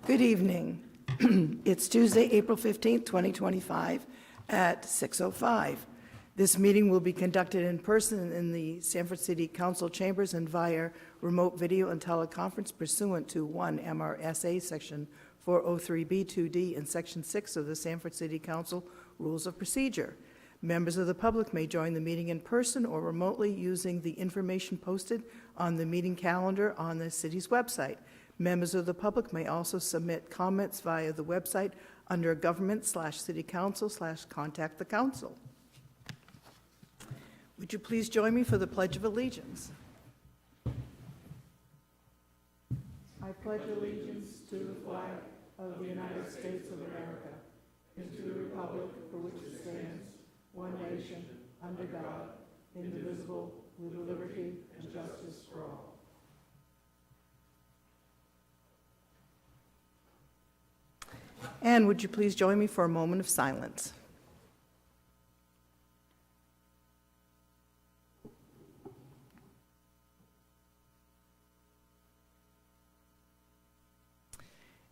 Good evening. It's Tuesday, April 15th, 2025 at 6:05. This meeting will be conducted in person in the Sanford City Council chambers and via remote video and teleconference pursuant to 1 MRSA Section 403B2D and Section 6 of the Sanford City Council Rules of Procedure. Members of the public may join the meeting in person or remotely using the information posted on the meeting calendar on the city's website. Members of the public may also submit comments via the website under government/city council/contact the council. Would you please join me for the Pledge of Allegiance? I pledge allegiance to the flag of the United States of America and to the republic for which it stands, one nation, under God, indivisible, with liberty and justice for all. And would you please join me for a moment of silence?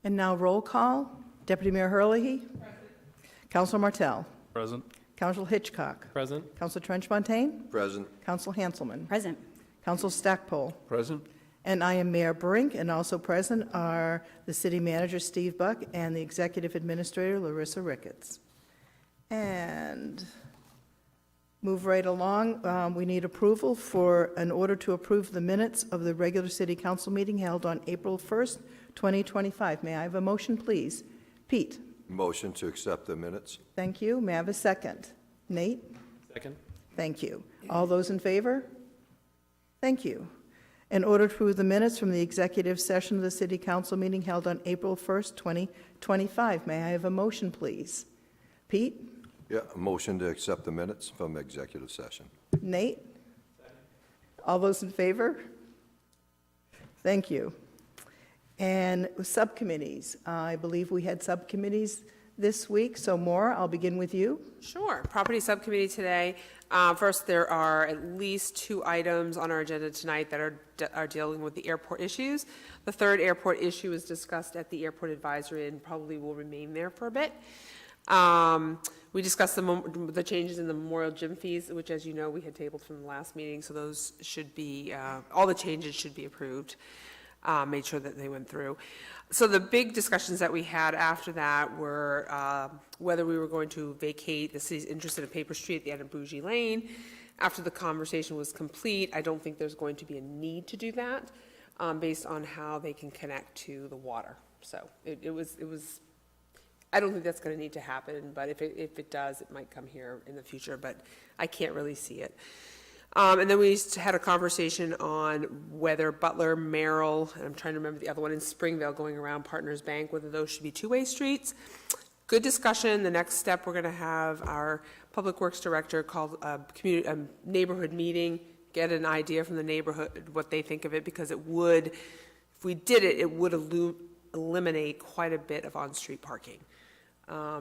And now roll call. Deputy Mayor Herlihy. Present. Councilor Martell. Present. Councilor Hitchcock. Present. Councilor Trench-Fontaine. Present. Councilor Hanselman. Present. Councilor Stackpole. Present. And I am Mayor Brink, and also present are the City Manager, Steve Buck, and the Executive Administrator, Larissa Ricketts. And move right along. We need approval for an order to approve the minutes of the regular City Council meeting held on April 1st, 2025. May I have a motion, please? Pete? Motion to accept the minutes. Thank you. May I have a second? Nate? Second. Thank you. All those in favor? Thank you. In order to approve the minutes from the executive session of the City Council meeting held on April 1st, 2025. May I have a motion, please? Pete? Yeah, a motion to accept the minutes from executive session. Nate? All those in favor? Thank you. And subcommittees. I believe we had subcommittees this week, so Maura, I'll begin with you. Sure. Property Subcommittee today. First, there are at least 2 items on our agenda tonight that are dealing with the airport issues. The third airport issue was discussed at the Airport Advisory and probably will remain there for a bit. We discussed the changes in the Memorial Gym fees, which, as you know, we had tabled from the last meeting, so those should be, all the changes should be approved. Made sure that they went through. So the big discussions that we had after that were whether we were going to vacate the city's interest in a paper street at the end of Bougie Lane. After the conversation was complete, I don't think there's going to be a need to do that based on how they can connect to the water. So it was. I don't think that's going to need to happen, but if it does, it might come here in the future, but I can't really see it. And then we had a conversation on whether Butler, Merrill, and I'm trying to remember the other one in Springvale going around Partners Bank, whether those should be two-way streets. Good discussion. The next step, we're going to have our Public Works Director call a neighborhood meeting, get an idea from the neighborhood what they think of it, because it would, if we did it, it would eliminate quite a bit of on-street parking. I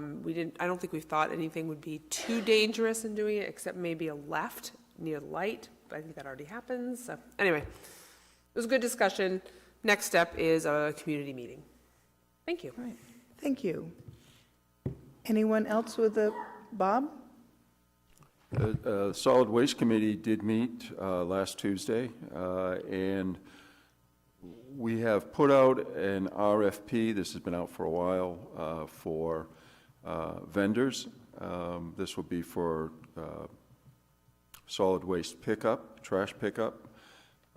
don't think we've thought anything would be too dangerous in doing it, except maybe a left near the light, but I think that already happens. So anyway, it was a good discussion. Next step is a community meeting. Thank you. All right. Thank you. Anyone else with a Bob? The Solid Waste Committee did meet last Tuesday, and we have put out an RFP. This has been out for a while for vendors. This will be for solid waste pickup, trash pickup,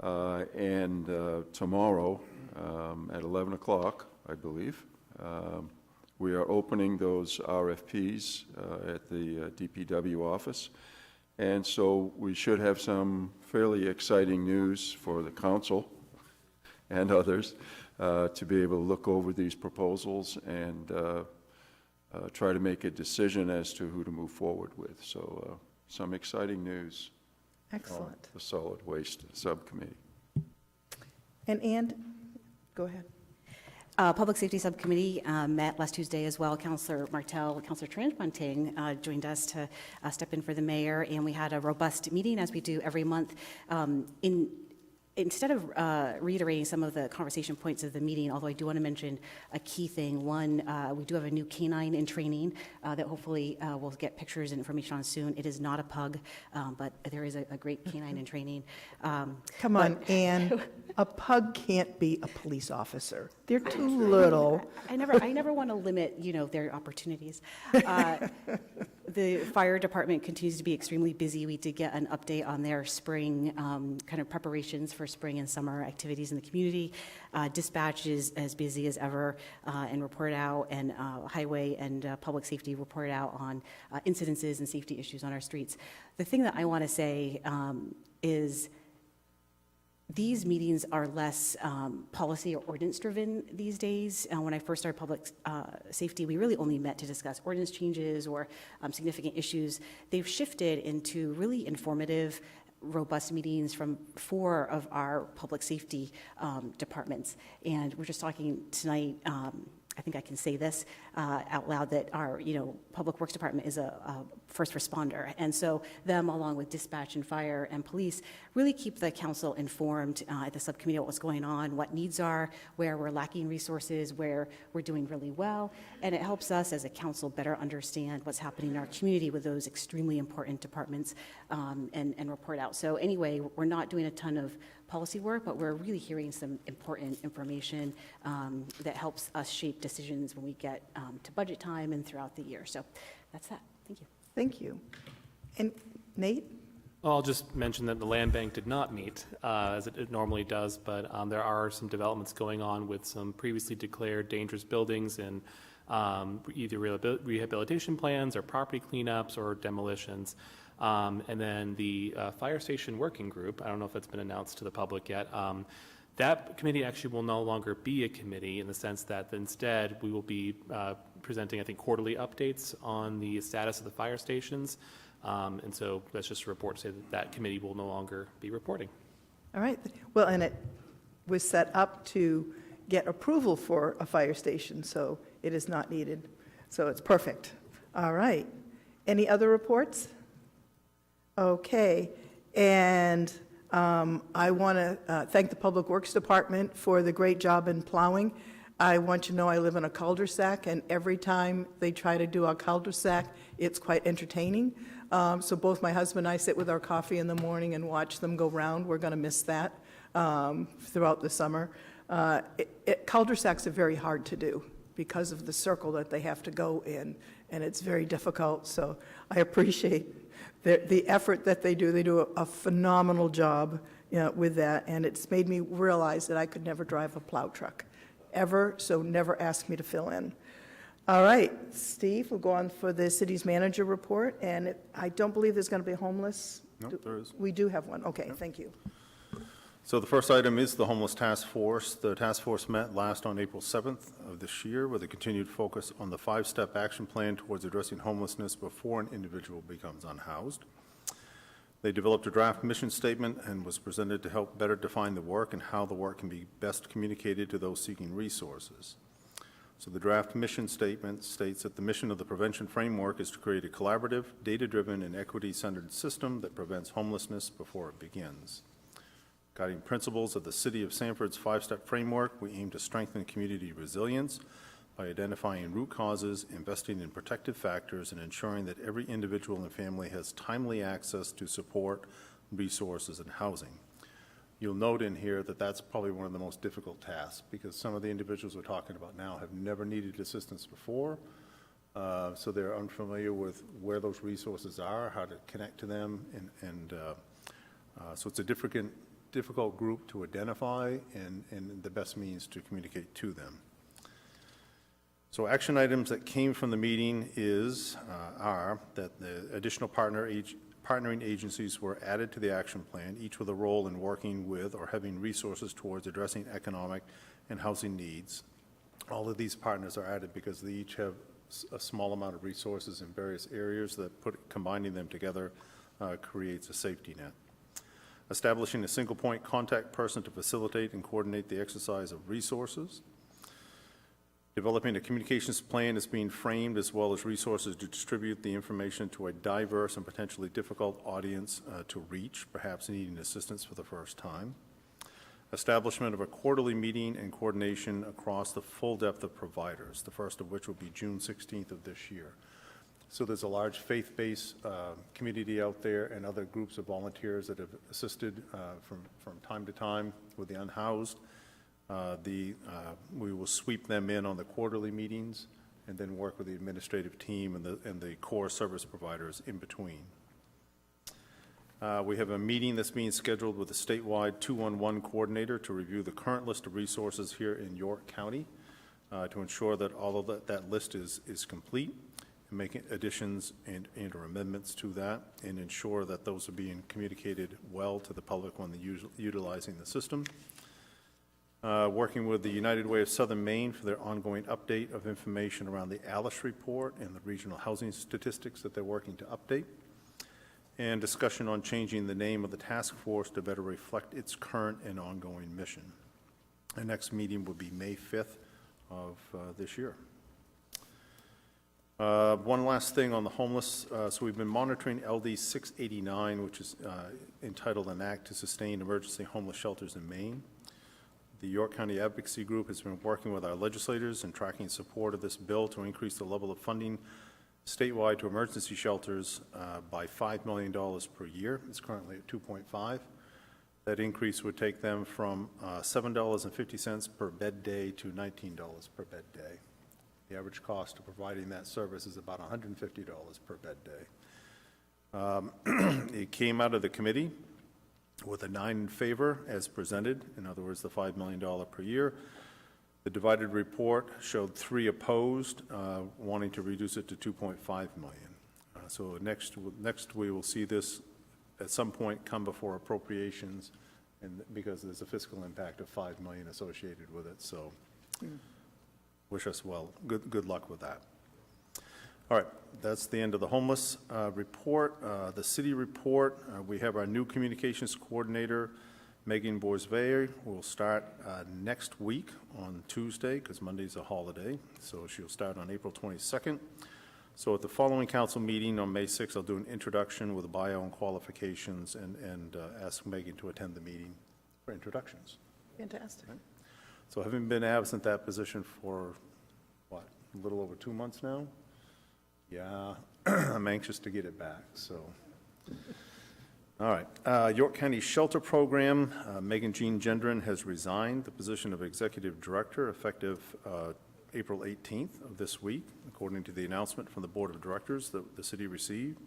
and tomorrow at 11 o'clock, I believe, we are opening those RFPs at the DPW office. And so we should have some fairly exciting news for the council and others to be able to look over these proposals and try to make a decision as to who to move forward with. So some exciting news. Excellent. The Solid Waste Subcommittee. And go ahead. Public Safety Subcommittee met last Tuesday as well. Councilor Martell, Councilor Trench-Fontaine joined us to step in for the mayor, and we had a robust meeting, as we do every month. instead of reiterating some of the conversation points of the meeting, although I do want to mention a key thing. One, we do have a new canine in training that hopefully we'll get pictures and information on soon. It is not a pug, but there is a great canine in training. Come on, Anne, a pug can't be a police officer. They're too little. I never want to limit, their opportunities. The fire department continues to be extremely busy. We did get an update on their spring kind of preparations for spring and summer activities in the community. Dispatch is as busy as ever and report out, and highway and public safety report out on incidences and safety issues on our streets. The thing that I want to say is these meetings are less policy or ordinance-driven these days. When I first started public safety, we really only met to discuss ordinance changes or significant issues. They've shifted into really informative, robust meetings from 4 of our public safety departments. And we're just talking tonight, I think I can say this out loud, that our, Public Works Department is a first responder. And so them, along with dispatch and fire and police, really keep the council informed at the subcommittee about what's going on, what needs are, where we're lacking resources, where we're doing really well. And it helps us as a council better understand what's happening in our community with those extremely important departments and report out. So anyway, we're not doing a ton of policy work, but we're really hearing some important information that helps us shape decisions when we get to budget time and throughout the year. So that's that. Thank you. Thank you. And Nate? I'll just mention that the land bank did not meet as it normally does, but there are some developments going on with some previously declared dangerous buildings and either rehabilitation plans or property cleanups or demolitions. And then the fire station working group, I don't know if it's been announced to the public yet, that committee actually will no longer be a committee in the sense that instead we will be presenting, I think, quarterly updates on the status of the fire stations. And so that's just a report to say that that committee will no longer be reporting. All right. Well, and it was set up to get approval for a fire station, so it is not needed. So it's perfect. All right. Any other reports? Okay. And I want to thank the Public Works Department for the great job in plowing. I want you to know I live in a cul-de-sac, and every time they try to do a cul-de-sac, it's quite entertaining. So both my husband and I sit with our coffee in the morning and watch them go round. We're going to miss that throughout the summer. Cul-de-sacs are very hard to do because of the circle that they have to go in, and it's very difficult. So I appreciate the effort that they do. They do a phenomenal job with that, and it's made me realize that I could never drive a plow truck, ever, so never ask me to fill in. All right, Steve, we'll go on for the city's manager report, and I don't believe there's going to be homeless. No, there is. We do have one. Okay, thank you. So the first item is the homeless task force. The task force met last on April 7th of this year with a continued focus on the 5-step action plan towards addressing homelessness before an individual becomes unhoused. They developed a draft mission statement and was presented to help better define the work and how the work can be best communicated to those seeking resources. So the draft mission statement states that the mission of the prevention framework is to create a collaborative, data-driven, and equity-centered system that prevents homelessness before it begins. Guiding principles of the City of Sanford's 5-step framework, we aim to strengthen community resilience by identifying root causes, investing in protective factors, and ensuring that every individual and family has timely access to support, resources, and housing. You'll note in here that that's probably one of the most difficult tasks because some of the individuals we're talking about now have never needed assistance before, so they're unfamiliar with where those resources are, how to connect to them, and so it's a difficult group to identify and the best means to communicate to them. So action items that came from the meeting are that the additional partnering agencies were added to the action plan, each with a role in working with or having resources towards addressing economic and housing needs. All of these partners are added because they each have a small amount of resources in various areas that combining them together creates a safety net. Establishing a single point contact person to facilitate and coordinate the exercise of resources. Developing a communications plan is being framed as well as resources to distribute the information to a diverse and potentially difficult audience to reach, perhaps needing assistance for the first time. establishment of a quarterly meeting and coordination across the full depth of providers, the first of which will be June 16th of this year. So there's a large faith-based community out there and other groups of volunteers that have assisted from time to time with the unhoused. We will sweep them in on the quarterly meetings and then work with the administrative team and the core service providers in between. We have a meeting that's being scheduled with the statewide 211 coordinator to review the current list of resources here in York County to ensure that all of that list is complete, and making additions and or amendments to that, and ensure that those are being communicated well to the public when they're utilizing the system. Working with the United Way of Southern Maine for their ongoing update of information around the Alice report and the regional housing statistics that they're working to update. And discussion on changing the name of the task force to better reflect its current and ongoing mission. The next meeting will be May 5th of this year. One last thing on the homeless. So we've been monitoring LD 689, which is entitled An Act to Sustain Emergency Homeless Shelters in Maine. The York County Advocacy Group has been working with our legislators and tracking support of this bill to increase the level of funding statewide to emergency shelters by $5 million per year. It's currently at 2.5. That increase would take them from $7.50 per bed day to $19 per bed day. The average cost of providing that service is about $150 per bed day. It came out of the committee with a 9 in favor as presented, in other words, the $5 million per year. The divided report showed 3 opposed, wanting to reduce it to $2.5 million. So next we will see this at some point come before appropriations, and because there's a fiscal impact of $5 million associated with it. So wish us well. Good luck with that. All right, that's the end of the homeless report. The city report, we have our new communications coordinator, Megan Boisvert, will start next week on Tuesday, because Monday's a holiday, so she'll start on April 22nd. So at the following council meeting on May 6th, I'll do an introduction with a bio and qualifications and ask Megan to attend the meeting for introductions. Fantastic. Right? So having been absent that position for, what, a little over 2 months now? Yeah, I'm anxious to get it back, so. All right, York County Shelter Program, Megan Jean Gendron has resigned the position of Executive Director effective April 18th of this week, according to the announcement from the Board of Directors that the city received.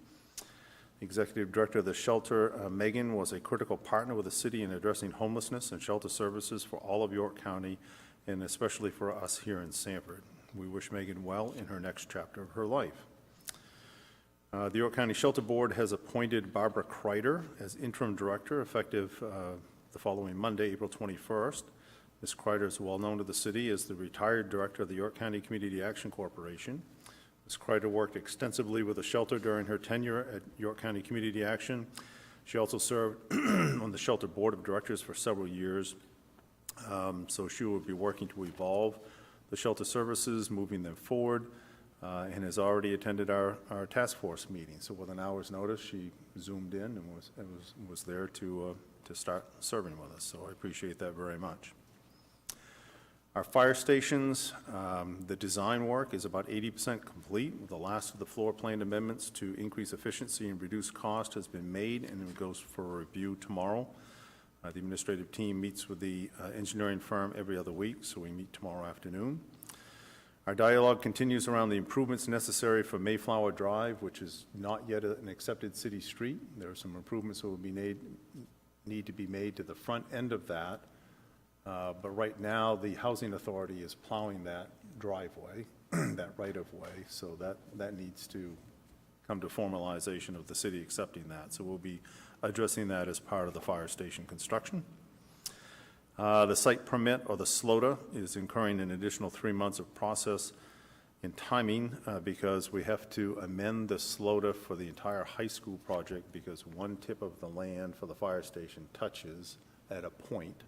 Executive Director of the shelter, Megan, was a critical partner with the city in addressing homelessness and shelter services for all of York County, and especially for us here in Sanford. We wish Megan well in her next chapter of her life. The York County Shelter Board has appointed Barbara Kreider as interim director effective the following Monday, April 21st. Ms. Kreider is well known to the city as the retired director of the York County Community Action Corporation. Ms. Kreider worked extensively with the shelter during her tenure at York County Community Action. She also served on the Shelter Board of Directors for several years. So she will be working to evolve the shelter services, moving them forward, and has already attended our task force meeting. So with an hour's notice, she zoomed in and was there to start serving with us. So I appreciate that very much. Our fire stations, the design work is about 80% complete. The last of the floor plan amendments to increase efficiency and reduce cost has been made, and it goes for review tomorrow. The administrative team meets with the engineering firm every other week, so we meet tomorrow afternoon. Our dialogue continues around the improvements necessary for Mayflower Drive, which is not yet an accepted city street. There are some improvements that will need to be made to the front end of that. But right now, the Housing Authority is plowing that driveway, that right-of-way, so that needs to come to formalization of the city accepting that. So we'll be addressing that as part of the fire station construction. The site permit, or the SLOTA, is incurring an additional 3 months of process and timing because we have to amend the SLOTA for the entire high school project because one tip of the land for the fire station touches at a point.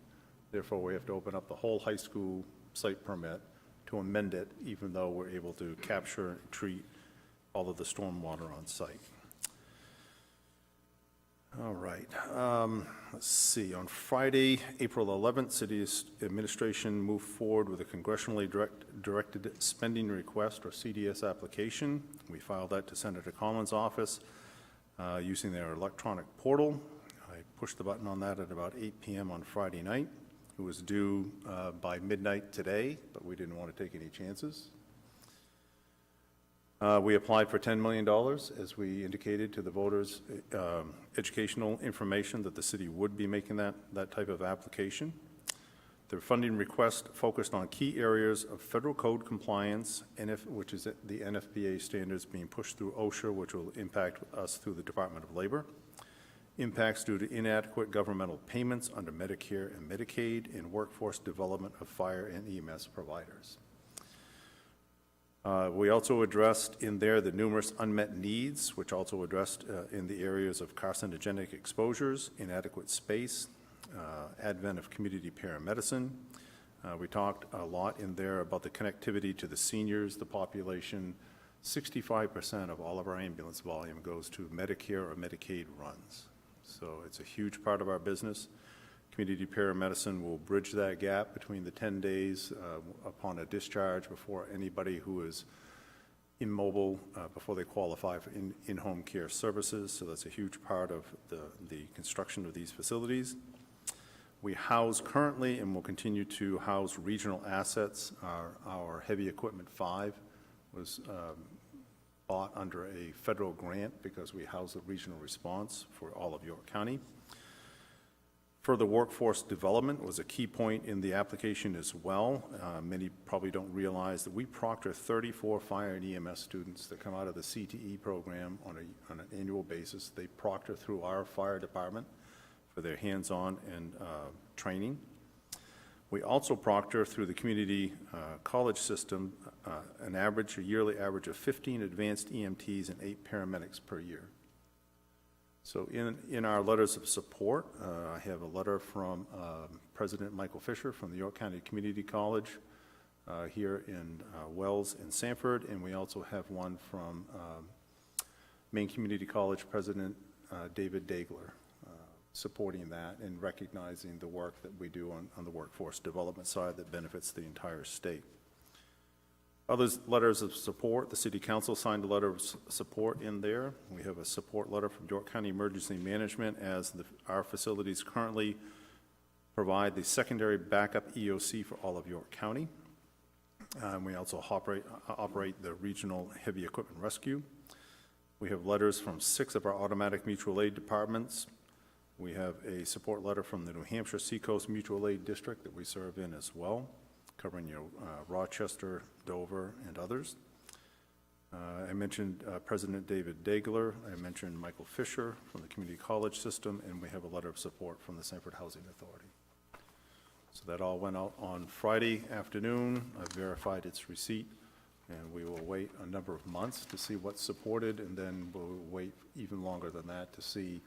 Therefore, we have to open up the whole high school site permit to amend it, even though we're able to capture and treat all of the stormwater on site. All right. Let's see. On Friday, April 11th, City Administration moved forward with a congressionally directed spending request, or CDS application. We filed that to Senator Collins' office using their electronic portal. I pushed the button on that at about 8 p.m. on Friday night. It was due by midnight today, but we didn't want to take any chances. We applied for $10 million, as we indicated to the voters, educational information that the city would be making that type of application. The funding request focused on key areas of federal code compliance, which is the NFPA standards being pushed through OSHA, which will impact us through the Department of Labor. Impacts due to inadequate governmental payments under Medicare and Medicaid, and workforce development of fire and EMS providers. We also addressed in there the numerous unmet needs, which also addressed in the areas of carcinogenic exposures, inadequate space, advent of community paramedicine. We talked a lot in there about the connectivity to the seniors, the population. 65% of all of our ambulance volume goes to Medicare or Medicaid runs. So it's a huge part of our business. Community paramedicine will bridge that gap between the 10 days upon a discharge before anybody who is immobile, before they qualify for in-home care services. So that's a huge part of the construction of these facilities. We house currently and will continue to house regional assets. Our heavy equipment 5 was bought under a federal grant because we house the regional response for all of York County. Further workforce development was a key point in the application as well. Many probably don't realize that we proctor 34 fire and EMS students that come out of the CTE program on an annual basis. They proctor through our fire department for their hands-on and training. We also proctor through the community college system a yearly average of 15 advanced EMTs and 8 paramedics per year. So in our letters of support, I have a letter from President Michael Fisher from the York County Community College here in Wells and Sanford, and we also have one from Maine Community College President David Dagler supporting that and recognizing the work that we do on the workforce development side that benefits the entire state. Other letters of support, the City Council signed a letter of support in there. We have a support letter from York County Emergency Management as our facilities currently provide the secondary backup EOC for all of York County. We also operate the regional heavy equipment rescue. We have letters from 6 of our automatic mutual aid departments. We have a support letter from the New Hampshire Seacoast Mutual Aid District that we serve in as well, covering Rochester, Dover, and others. I mentioned President David Dagler. I mentioned Michael Fisher from the Community College System, and we have a letter of support from the Sanford Housing Authority. So that all went out on Friday afternoon. I've verified its receipt, and we will wait a number of months to see what's supported, and then we'll wait even longer than that to see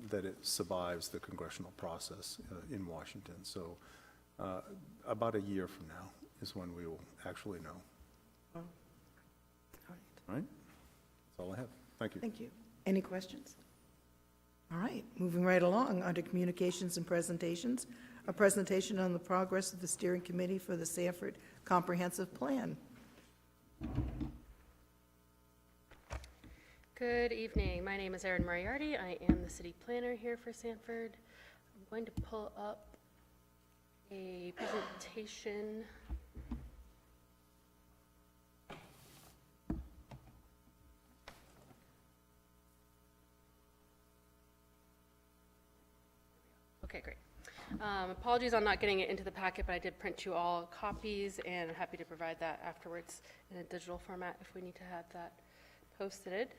that it survives the congressional process in Washington. So about a year from now is when we will actually know. All All right? That's all I have. Thank you. Thank you. Any questions? All right, moving right along, under communications and presentations, a presentation on the progress of the steering committee for the Sanford Comprehensive Plan. Good evening. My name is Erin Moriarty. I am the city planner here for Sanford. I'm going to pull up a presentation. Okay, great. Apologies on not getting it into the packet, but I did print you all copies, and I'm happy to provide that afterwards in a digital format if we need to have that posted.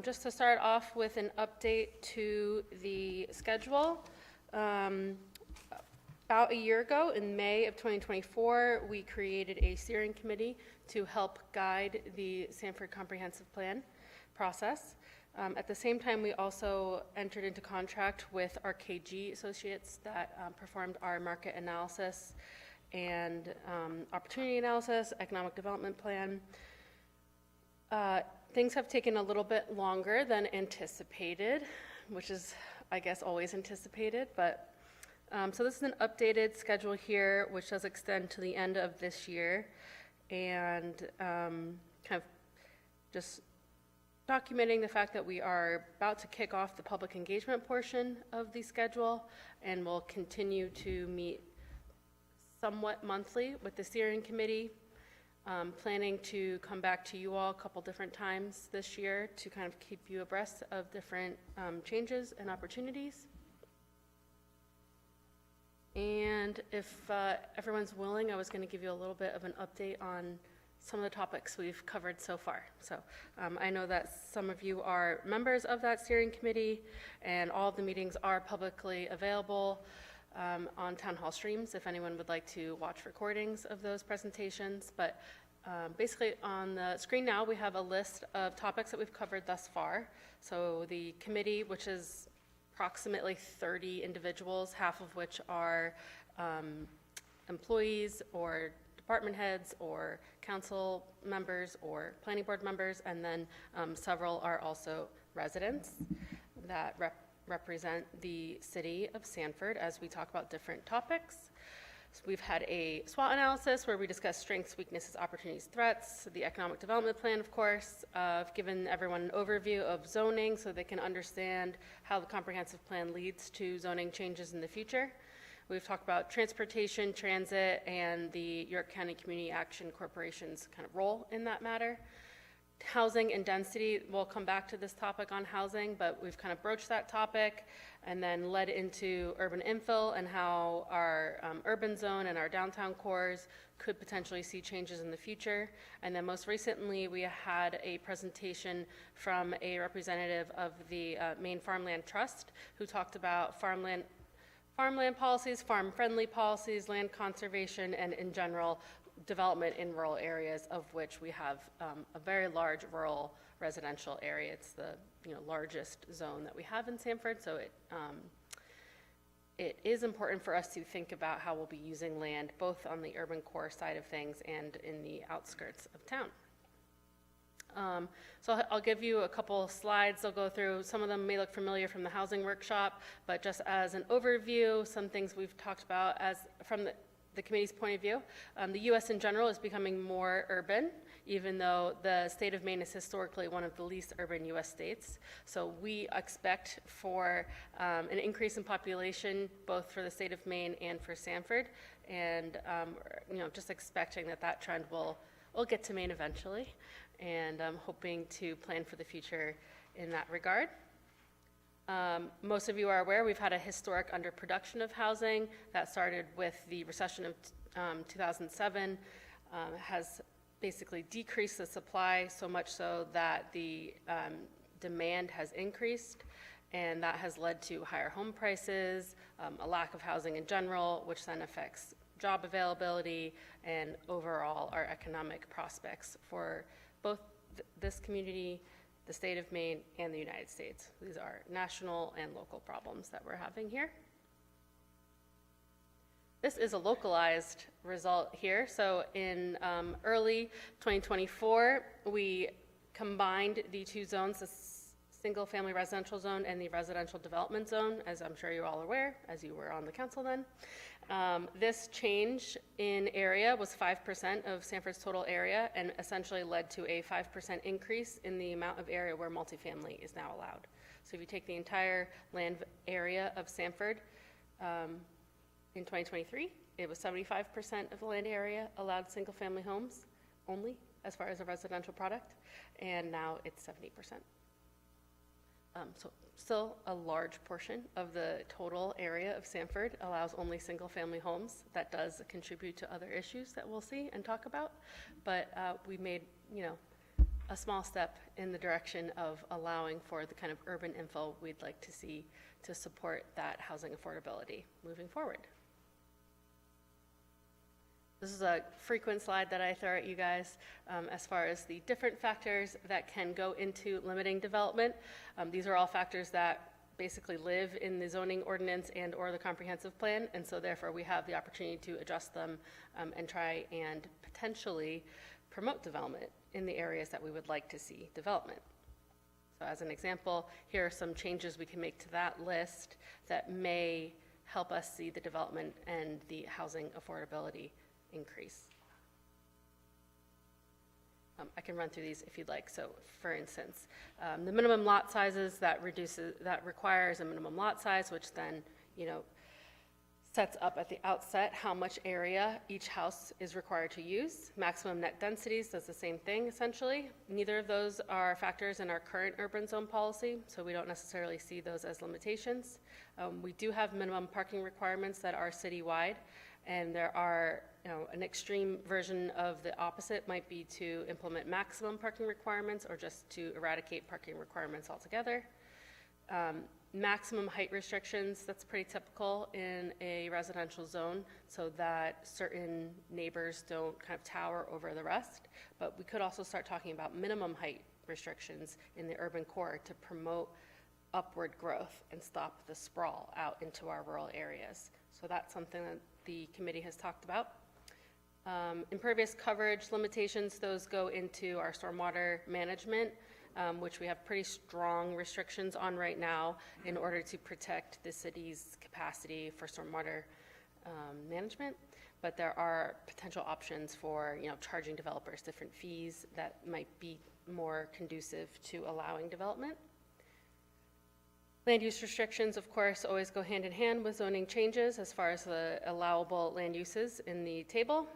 Just to start off with an update to the schedule. About a year ago, in May of 2024, we created a steering committee to help guide the Sanford Comprehensive Plan process. At the same time, we also entered into contract with RKG Associates that performed our market analysis and opportunity analysis, economic development plan. Things have taken a little bit longer than anticipated, which is, I guess, always anticipated, but, so this is an updated schedule here, which does extend to the end of this year, and kind of just documenting the fact that we are about to kick off the public engagement portion of the schedule, and we'll continue to meet somewhat monthly with the steering committee. Planning to come back to you all a couple different times this year to kind of keep you abreast of different changes and opportunities. And if everyone's willing, I was going to give you a little bit of an update on some of the topics we've covered so far. So I know that some of you are members of that steering committee, and all of the meetings are publicly available on town hall streams if anyone would like to watch recordings of those presentations. But basically on the screen now we have a list of topics that we've covered thus far. So the committee, which is approximately 30 individuals, half of which are employees or department heads or council members or planning board members, and then several are also residents that represent the city of Sanford as we talk about different topics. So we've had a SWOT analysis where we discuss strengths, weaknesses, opportunities, threats, the economic development plan, of course. I've given everyone an overview of zoning so they can understand how the comprehensive plan leads to zoning changes in the future. We've talked about transportation, transit, and the York County Community Action Corporation's kind of role in that matter. Housing and density, we'll come back to this topic on housing, but we've kind of broached that topic and then led into urban infill and how our urban zone and our downtown cores could potentially see changes in the future. And then most recently, we had a presentation from a representative of the Maine Farmland Trust who talked about farmland policies, farm-friendly policies, land conservation, and in general, development in rural areas, of which we have a very large rural residential area. It's the largest zone that we have in Sanford, so it is important for us to think about how we'll be using land both on the urban core side of things and in the outskirts of town. So I'll give you a couple slides I'll go through. Some of them may look familiar from the housing workshop, but just as an overview, some things we've talked about as from the committee's point of view. The U.S. in general is becoming more urban, even though the state of Maine is historically one of the least urban U.S. states. So we expect for an increase in population, both for the state of Maine and for Sanford, and just expecting that trend will get to Maine eventually, and hoping to plan for the future in that regard. Most of you are aware we've had a historic underproduction of housing that started with the recession of 2007, has basically decreased the supply so much so that the demand has increased, and that has led to higher home prices, a lack of housing in general, which then affects job availability and overall our economic prospects for both this community, the state of Maine, and the United States. These are national and local problems that we're having here. This is a localized result here. So in early 2024, we combined the two zones, the single-family residential zone and the residential development zone, as I'm sure you're all aware, as you were on the council then. This change in area was 5% of Sanford's total area and essentially led to a 5% increase in the amount of area where multifamily is now allowed. So if you take the entire land area of Sanford in 2023, it was 75% of the land area allowed single-family homes only as far as a residential product, and now it's 70%. So still a large portion of the total area of Sanford allows only single-family homes. That does contribute to other issues that we'll see and talk about, but we made, a small step in the direction of allowing for the kind of urban infill we'd like to see to support that housing affordability moving forward. This is a frequent slide that I throw at you guys as far as the different factors that can go into limiting development. These are all factors that basically live in the zoning ordinance and or the comprehensive plan, and so therefore we have the opportunity to adjust them and try and potentially promote development in the areas that we would like to see development. So as an example, here are some changes we can make to that list that may help us see the development and the housing affordability increase. I can run through these if you'd like. So for instance, the minimum lot sizes, that requires a minimum lot size, which then, sets up at the outset how much area each house is required to use. Maximum net densities does the same thing, essentially. Neither of those are factors in our current urban zone policy, so we don't necessarily see those as limitations. We do have minimum parking requirements that are citywide, and there are, an extreme version of the opposite might be to implement maximum parking requirements or just to eradicate parking requirements altogether. Maximum height restrictions, that's pretty typical in a residential zone so that certain neighbors don't kind of tower over the rest. But we could also start talking about minimum height restrictions in the urban core to promote upward growth and stop the sprawl out into our rural areas. So that's something that the committee has talked about. Impervious coverage limitations, those go into our stormwater management, which we have pretty strong restrictions on right now in order to protect the city's capacity for stormwater management. But there are potential options for, charging developers different fees that might be more conducive to allowing development. Land use restrictions, of course, always go hand in hand with zoning changes as far as the allowable land uses in the table.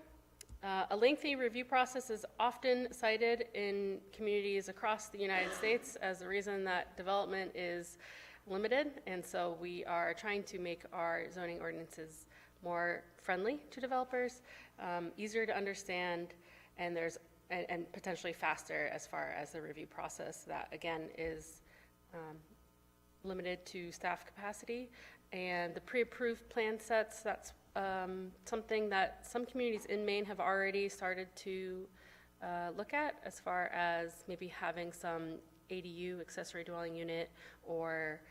A lengthy review process is often cited in communities across the United States as the reason that development is limited, and so we are trying to make our zoning ordinances more friendly to developers, easier to understand, and potentially faster as far as the review process. That again is limited to staff capacity, and the pre-approved plan sets, that's something that some communities in Maine have already started to look at as far as maybe having some ADU, accessory dwelling unit, or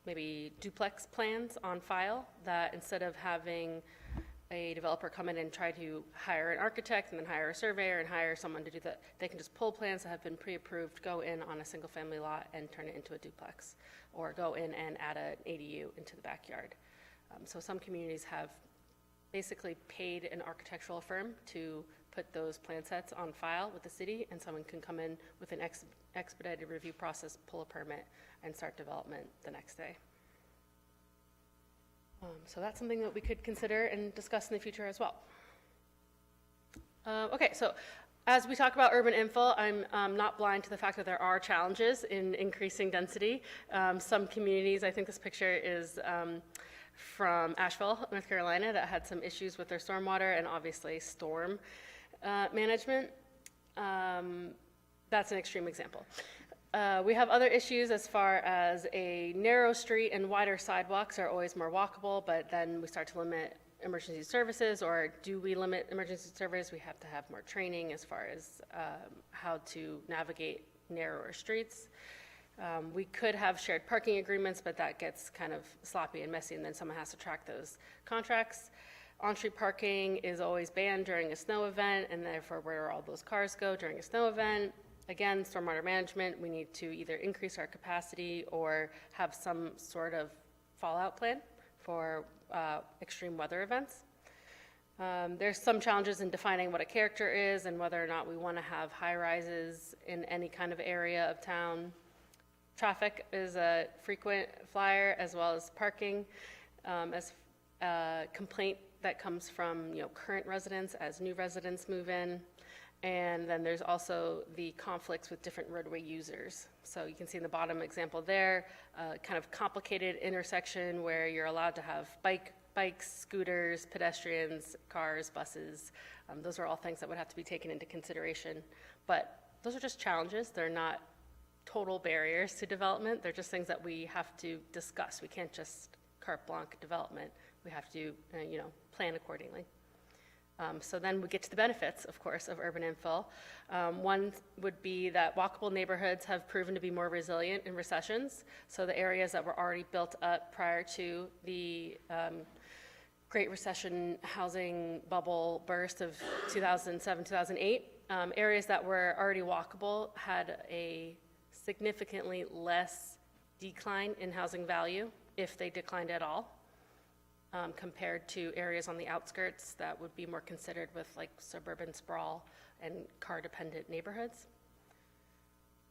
maybe duplex plans on file, that instead of having a developer come in and try to hire an architect and then hire a surveyor and hire someone to do that, they can just pull plans that have been pre-approved, go in on a single family lot and turn it into a duplex, or go in and add an ADU into the backyard. So some communities have basically paid an architectural firm to put those plan sets on file with the city, and someone can come in with an expedited review process, pull a permit, and start development the next day. So that's something that we could consider and discuss in the future as well. Okay, so as we talk about urban infill, I'm not blind to the fact that there are challenges in increasing density. Some communities, I think this picture is from Asheville, North Carolina, that had some issues with their stormwater and obviously storm management. That's an extreme example. We have other issues as far as a narrow street and wider sidewalks are always more walkable, but then we start to limit emergency services, or do we limit emergency service? We have to have more training as far as how to navigate narrower streets. We could have shared parking agreements, but that gets kind of sloppy and messy, and then someone has to track those contracts. On-street parking is always banned during a snow event, and therefore where all those cars go during a snow event. Again, stormwater management, we need to either increase our capacity or have some sort of fallout plan for extreme weather events. There's some challenges in defining what a character is and whether or not we want to have high rises in any kind of area of town. Traffic is a frequent flyer, as well as parking, as a complaint that comes from current residents as new residents move in. And then there's also the conflicts with different roadway users. So you can see in the bottom example there, kind of complicated intersection where you're allowed to have bikes, scooters, pedestrians, cars, buses. Those are all things that would have to be taken into consideration. But those are just challenges. They're not total barriers to development. They're just things that we have to discuss. We can't just carte blanche development. We have to, plan accordingly. So then we get to the benefits, of course, of urban infill. One would be that walkable neighborhoods have proven to be more resilient in recessions. So the areas that were already built up prior to the Great Recession housing bubble burst of 2007, 2008, areas that were already walkable had a significantly less decline in housing value, if they declined at all, compared to areas on the outskirts that would be more considered with like suburban sprawl and car-dependent neighborhoods.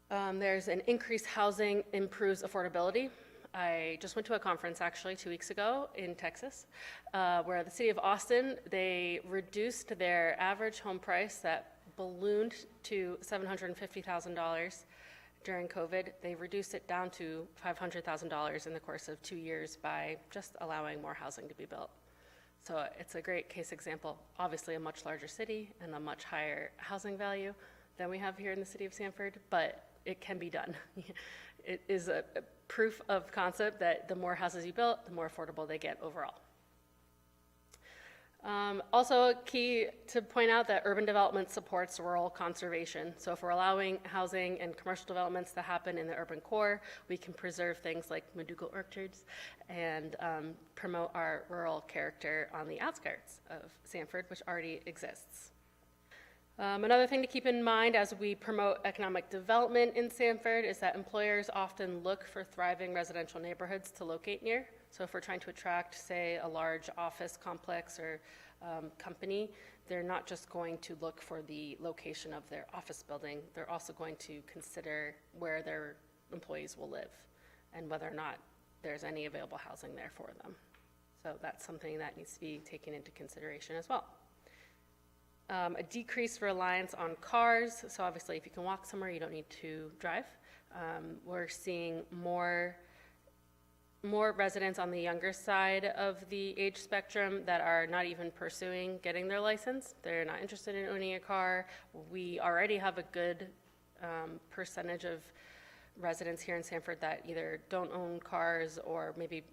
There's an increased housing improves affordability. I just went to a conference actually 2 weeks ago in Texas, where the city of Austin, they reduced their average home price that ballooned to $750,000 during COVID. They reduced it down to $500,000 in the course of 2 years by just allowing more housing to be built. So it's a great case example. Obviously a much larger city and a much higher housing value than we have here in the city of Sanford, but it can be done. It is a proof of concept that the more houses you build, the more affordable they get overall. Also key to point out that urban development supports rural conservation. So if we're allowing housing and commercial developments to happen in the urban core, we can preserve things like Madugal orchards and promote our rural character on the outskirts of Sanford, which already exists. Another thing to keep in mind as we promote economic development in Sanford is that employers often look for thriving residential neighborhoods to locate near. So if we're trying to attract, say, a large office complex or company, they're not just going to look for the location of their office building, they're also going to consider where their employees will live and whether or not there's any available housing there for them. So that's something that needs to be taken into consideration as well. A decreased reliance on cars. So obviously if you can walk somewhere, you don't need to drive. We're seeing more residents on the younger side of the age spectrum that are not even pursuing getting their license. They're not interested in owning a car. We already have a good percentage of residents here in Sanford that either don't own cars or maybe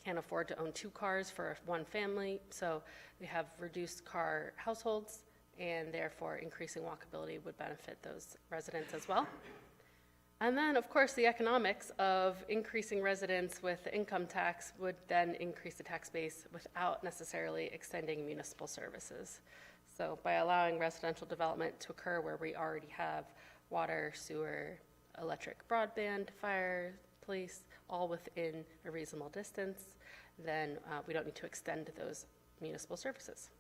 can't afford to own 2 cars for one family. So we have reduced car households, and therefore increasing walkability would benefit those residents as well. And then, of course, the economics of increasing residents with income tax would then increase the tax base without necessarily extending municipal services. So by allowing residential development to occur where we already have water, sewer, electric, broadband, fire, police, all within a reasonable distance, then we don't need to extend those municipal services.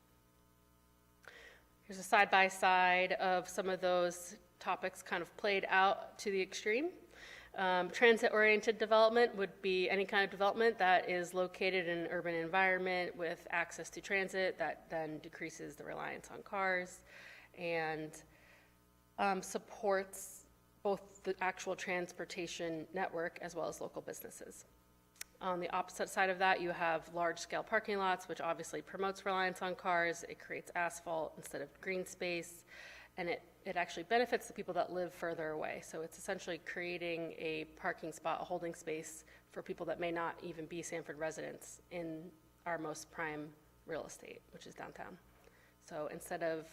Here's a side-by-side of some of those topics kind of played out to the extreme. Transit-oriented development would be any kind of development that is located in an urban environment with access to transit that then decreases the reliance on cars and supports both the actual transportation network as well as local businesses. On the opposite side of that, you have large-scale parking lots, which obviously promotes reliance on cars. It creates asphalt instead of green space, and it actually benefits the people that live further away. So it's essentially creating a parking spot, a holding space for people that may not even be Sanford residents in our most prime real estate, which is downtown. So instead of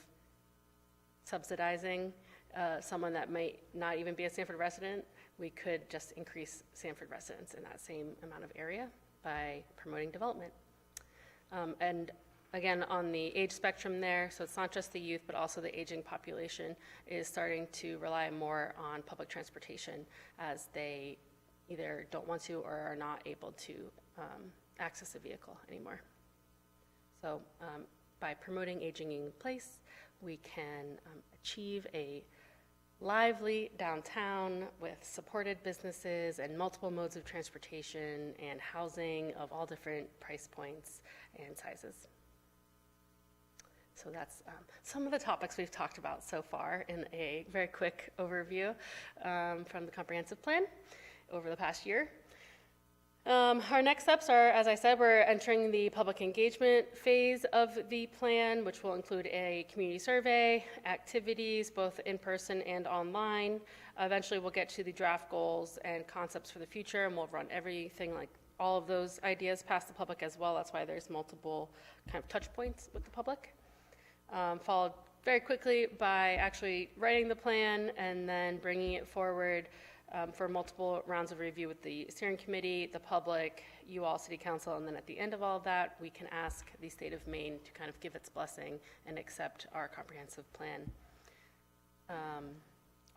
subsidizing someone that might not even be a Sanford resident, we could just increase Sanford residents in that same amount of area by promoting development. And again, on the age spectrum there, so it's not just the youth, but also the aging population is starting to rely more on public transportation as they either don't want to or are not able to access a vehicle anymore. So by promoting aging in place, we can achieve a lively downtown with supported businesses and multiple modes of transportation and housing of all different price points and sizes. So that's some of the topics we've talked about so far in a very quick overview from the comprehensive plan over the past year. Our next steps are, as I said, we're entering the public engagement phase of the plan, which will include a community survey, activities, both in person and online. Eventually, we'll get to the draft goals and concepts for the future, and we'll run everything, like all of those ideas past the public as well. That's why there's multiple kind of touch points with the public. Followed very quickly by actually writing the plan and then bringing it forward for multiple rounds of review with the steering committee, the public, you all, city council, and then at the end of all of that, we can ask the state of Maine to kind of give its blessing and accept our comprehensive plan.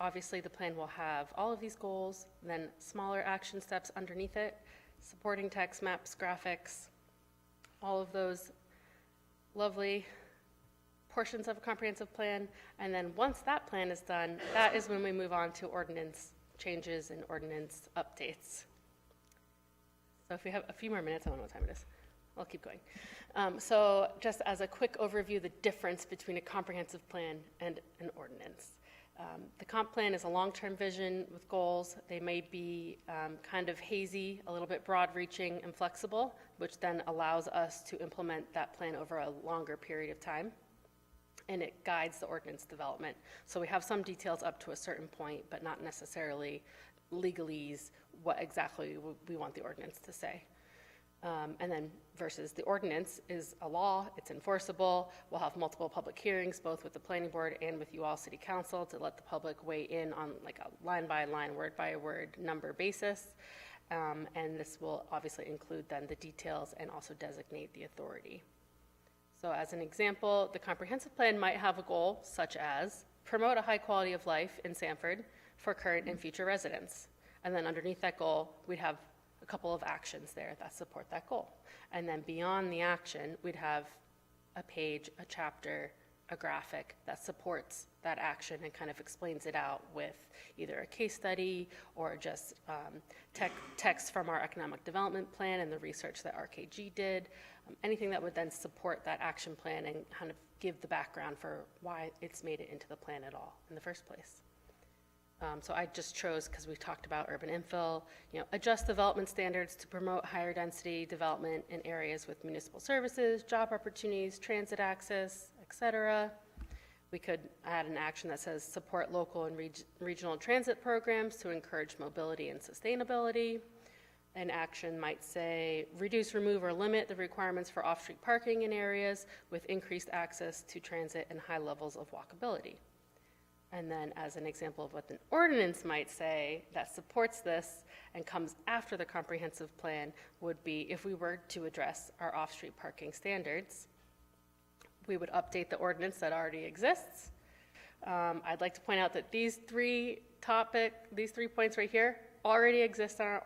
obviously the plan will have all of these goals, then smaller action steps underneath it, supporting text, maps, graphics, all of those lovely portions of a comprehensive plan. And then once that plan is done, that is when we move on to ordinance changes and ordinance updates. So if we have a few more minutes, I don't know what time it is. I'll keep going. So just as a quick overview, the difference between a comprehensive plan and an ordinance. The comp plan is a long-term vision with goals. They may be kind of hazy, a little bit broad-reaching and flexible, which then allows us to implement that plan over a longer period of time. And it guides the ordinance development. So we have some details up to a certain point, but not necessarily legalese what exactly we want the ordinance to say. And then versus the ordinance is a law, it's enforceable. We'll have multiple public hearings, both with the planning board and with you all, city council, to let the public weigh in on like a line by line, word by word number basis. And this will obviously include then the details and also designate the authority. So as an example, the comprehensive plan might have a goal such as promote a high quality of life in Sanford for current and future residents. And then underneath that goal, we'd have a couple of actions there that support that goal. And then beyond the action, we'd have a page, a chapter, a graphic that supports that action and kind of explains it out with either a case study or just text from our economic development plan and the research that RKG did, anything that would then support that action plan and kind of give the background for why it's made it into the plan at all in the first place. So I just chose, because we talked about urban infill, adjust development standards to promote higher density development in areas with municipal services, job opportunities, transit access, et cetera. We could add an action that says support local and regional transit programs to encourage mobility and sustainability. An action might say reduce, remove, or limit the requirements for off-street parking in areas with increased access to transit and high levels of walkability. And then as an example of what an ordinance might say that supports this and comes after the comprehensive plan would be if we were to address our off-street parking standards, we would update the ordinance that already exists. I'd like to point out that these three points right here already exist in our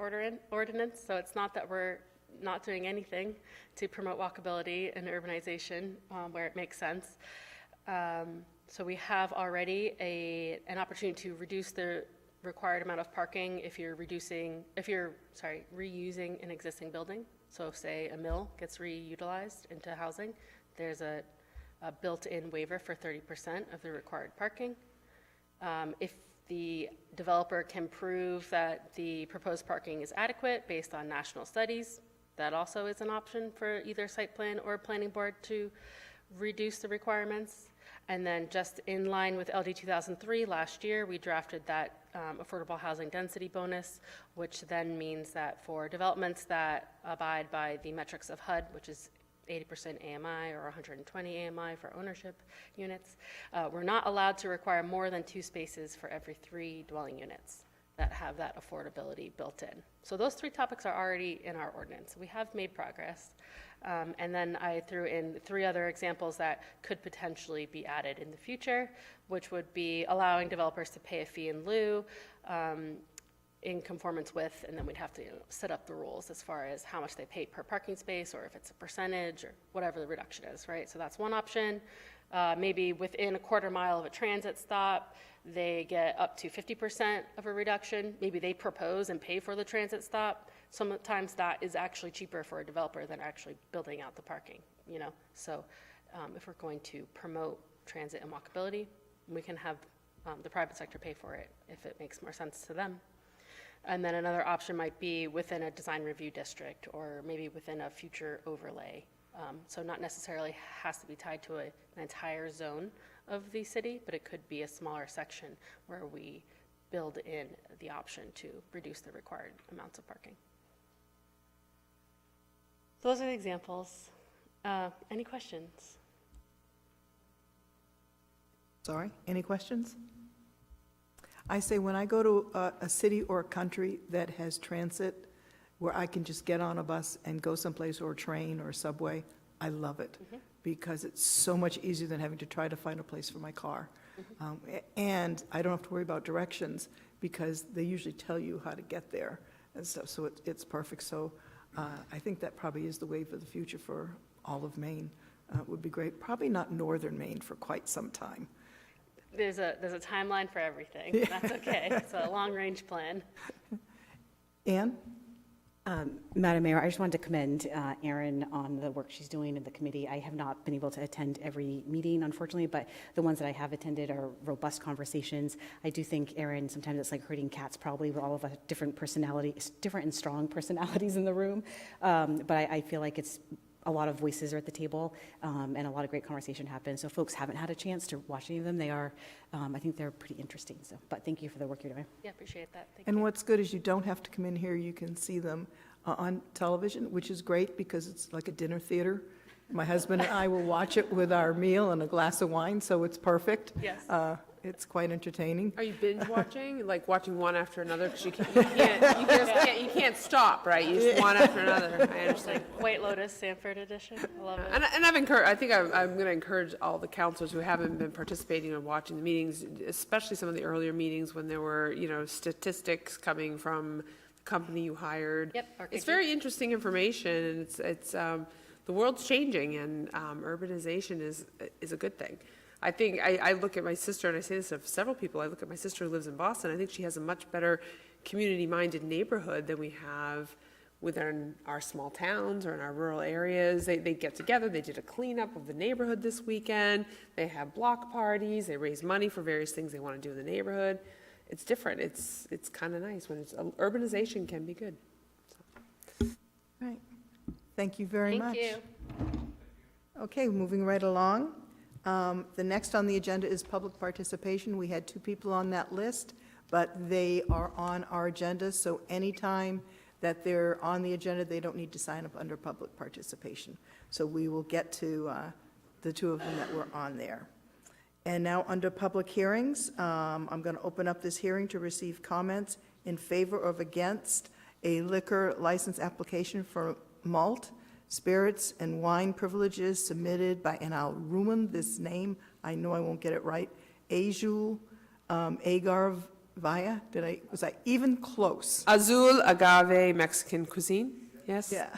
ordinance, so it's not that we're not doing anything to promote walkability and urbanization where it makes sense. So we have already an opportunity to reduce the required amount of parking if you're reusing an existing building. So say a mill gets reutilized into housing, there's a built-in waiver for 30% of the required parking. If the developer can prove that the proposed parking is adequate based on national studies, that also is an option for either site plan or planning board to reduce the requirements. And then just in line with LD 2003, last year, we drafted that affordable housing density bonus, which then means that for developments that abide by the metrics of HUD, which is 80% AMI or 120 AMI for ownership units, we're not allowed to require more than 2 spaces for every 3 dwelling units that have that affordability built in. So those 3 topics are already in our ordinance. We have made progress. And then I threw in 3 other examples that could potentially be added in the future, which would be allowing developers to pay a fee in lieu in conformance with, and then we'd have to set up the rules as far as how much they pay per parking space or if it's a percentage or whatever the reduction is, right? So that's one option. Maybe within a quarter mile of a transit stop, they get up to 50% of a reduction. Maybe they propose and pay for the transit stop. Sometimes that is actually cheaper for a developer than actually building out the parking, So if we're going to promote transit and walkability, we can have the private sector pay for it if it makes more sense to them. And then another option might be within a design review district or maybe within a future overlay. So not necessarily has to be tied to an entire zone of the city, but it could be a smaller section where we build in the option to reduce the required amounts of parking. Those are the examples. Any questions? Sorry, any questions? I say when I go to a city or a country that has transit where I can just get on a bus and go someplace or a train or a subway, I love it because it's so much easier than having to try to find a place for my car. And I don't have to worry about directions because they usually tell you how to get there and stuff, so it's perfect. So I think that probably is the way for the future for all of Maine. Would be great. Probably not northern Maine for quite some time. There's a timeline for everything. That's okay. It's a long-range plan. Ann? Madam Mayor, I just wanted to commend Erin on the work she's doing in the committee. I have not been able to attend every meeting, unfortunately, but the ones that I have attended are robust conversations. I do think, Erin, sometimes it's like herding cats, probably, with all of us different personalities, different and strong personalities in the room. But I feel like it's a lot of voices are at the table, and a lot of great conversation happens. So if folks haven't had a chance to watch any of them, they are, I think they're pretty interesting. So, but thank you for the work you're doing. Yeah, appreciate that. Thank And you. what's good is you don't have to come in here, you can see them on television, which is great because it's like a dinner theater. My husband and I will watch it with our meal and a glass of wine, so it's perfect. Yes. It's quite entertaining. Are you binge watching, like watching one after another? Because you can't stop, right? You just one after another. I understand. White Lotus Sanford edition. I love it. And I've encouraged, I think I'm going to encourage all the counselors who haven't been participating or watching the meetings, especially some of the earlier meetings when there were, statistics coming from the company you hired. Yep, It's very interesting information, and it's the world's changing, and urbanization is a good thing. I think I look at my sister, and I say this of several people. I look at my sister who lives in Boston. I think she has a much better community-minded neighborhood than we have within our small towns or in our rural areas. They get together. They did a cleanup of the neighborhood this weekend. They have block parties. They raise money for various things they want to do in the neighborhood. It's different. It's kind of nice when urbanization can be good. Right. Thank you very much. Thank you. Okay, moving right along. The next on the agenda is public participation. We had 2 people on that list, but they are on our agenda, so anytime that they're on the agenda, they don't need to sign up under public participation. So we will get to the 2 of them that were on there. And now, under public hearings, I'm going to open up this hearing to receive comments in favor or against a liquor license application for malt, spirits, and wine privileges submitted by, and I'll ruin this name, I know I won't get it right, Azul Agarvaya. Was I even close? Azul Agave Mexican cuisine. Yes. Yeah.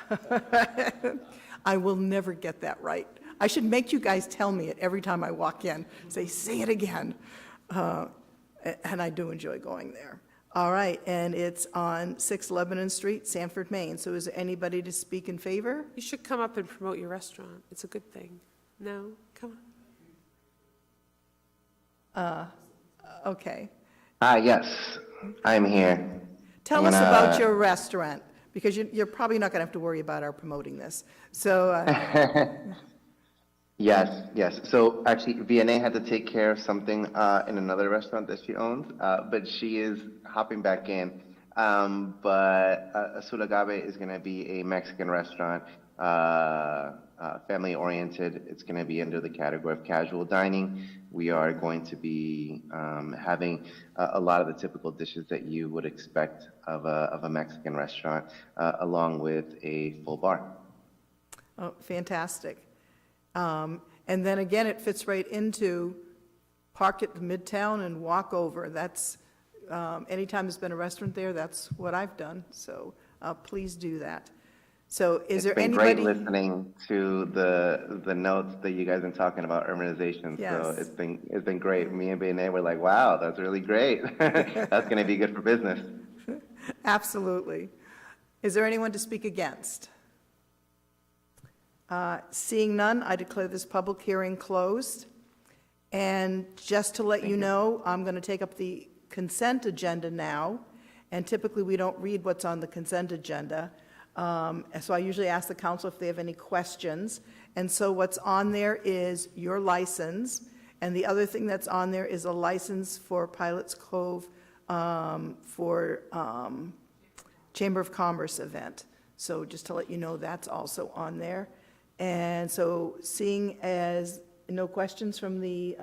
I will never get that right. I should make you guys tell me it every time I walk in. Say it again. And I do enjoy going there. All right, and it's on 6 Lebanon Street, Sanford, Maine. So is there anybody to speak in favor? You should come up and promote your restaurant. It's a good thing. No? Come on. Okay. Yes, I'm here. Tell us about your restaurant, because you're probably not going to have to worry about our promoting this. So, Yes. So actually, Vianney had to take care of something in another restaurant that she owns, but she is hopping back in. But Azul Agave is going to be a Mexican restaurant, family-oriented. It's going to be under the category of casual dining. We are going to be having a lot of the typical dishes that you would expect of a Mexican restaurant, along with a full bar. oh, fantastic. And then again, it fits right into park at the Midtown and walk over. That's, anytime there's been a restaurant there, that's what I've done. So please do that. So is there anybody? It's been great listening to the notes that you guys have been talking about urbanization. Yes. So it's been great. Me and Vianney were like, wow, that's really great. That's going to be good for business. Absolutely. Is there anyone to speak against? Seeing none, I declare this public hearing closed. And just to let you know, I'm going to take up the consent agenda now. And typically, we don't read what's on the consent agenda. So I usually ask the council if they have any questions. And so what's on there is your license. And the other thing that's on there is a license for Pilots Cove for Chamber of Commerce event. So just to let you know, that's also on there. And so seeing as no questions from the,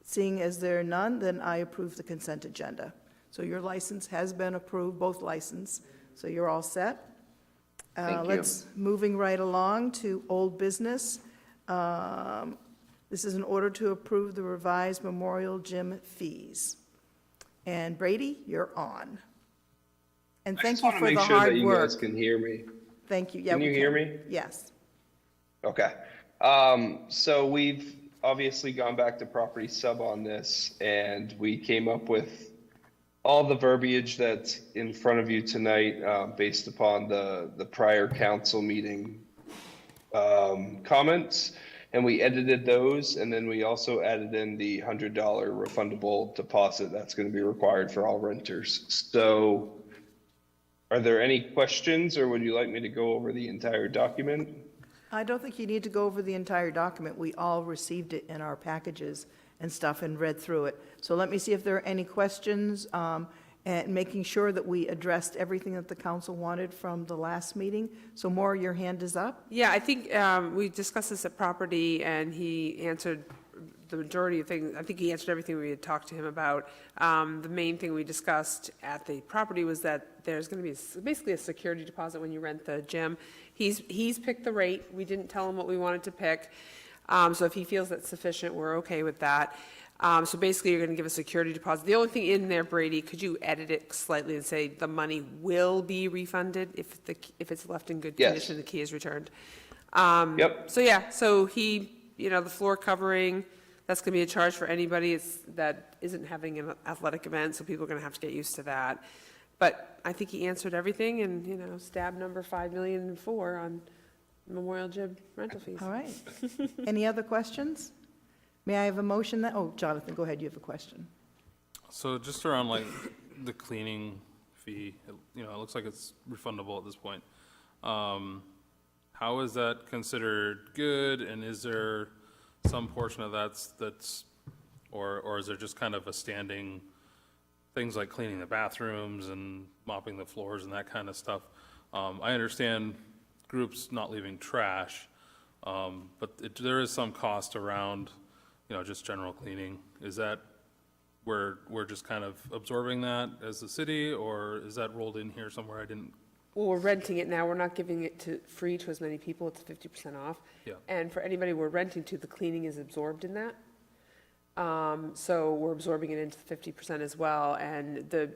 seeing as there are none, then I approve the consent agenda. So your license has been approved, both license, so you're all set. Thank you. Let's, moving right along to old business. This is in order to approve the revised Memorial Gym fees. And Brady, you're on. And thank you for the hard I just want to make sure that you work. guys can hear me. Thank you. Yeah, Can we you hear me? Yes. Okay. So we've obviously gone back to property sub on this, and we came up with all the verbiage that's in front of you tonight, based upon the prior council meeting comments, and we edited those, and then we also added in the $100 refundable deposit that's going to be required for all renters. So are there any questions, or would you like me to go over the entire document? I don't think you need to go over the entire document. We all received it in our packages and stuff and read through it. So let me see if there are any questions, and making sure that we addressed everything that the council wanted from the last meeting. So Maura, your hand is up. Yeah, I think we discussed this at property, and he answered the majority of things. I think he answered everything we had talked to him about. The main thing we discussed at the property was that there's going to be basically a security deposit when you rent the gym. He's picked the rate. We didn't tell him what we wanted to pick. So if he feels that's sufficient, we're okay with that. So basically, you're going to give a security deposit. The only thing in there, Brady, could you edit it slightly and say the money will be refunded if it's left in good Yes. condition, the key is returned? Yep. So yeah, so he, the floor covering, that's going to be a charge for anybody that isn't having an athletic event, so people are going to have to get used to that. But I think he answered everything, and, stab number 5,000,004 on Memorial Gym rental fees. All right. Any other questions? May I have a motion that, oh, Jonathan, go ahead, you have a question. So just around like the cleaning fee, it looks like it's refundable at this point. How is that considered good, and is there some portion of that's, or is there just kind of a standing, things like cleaning the bathrooms and mopping the floors and that kind of stuff? I understand groups not leaving trash, but there is some cost around, just general cleaning. Is that we're just kind of absorbing that as the city, or is that rolled in here somewhere? I didn't. Well, we're renting it now. We're not giving it free to as many people. It's 50% off. Yeah. And for anybody we're renting to, the cleaning is absorbed in that. So we're absorbing it into the 50% as well. And the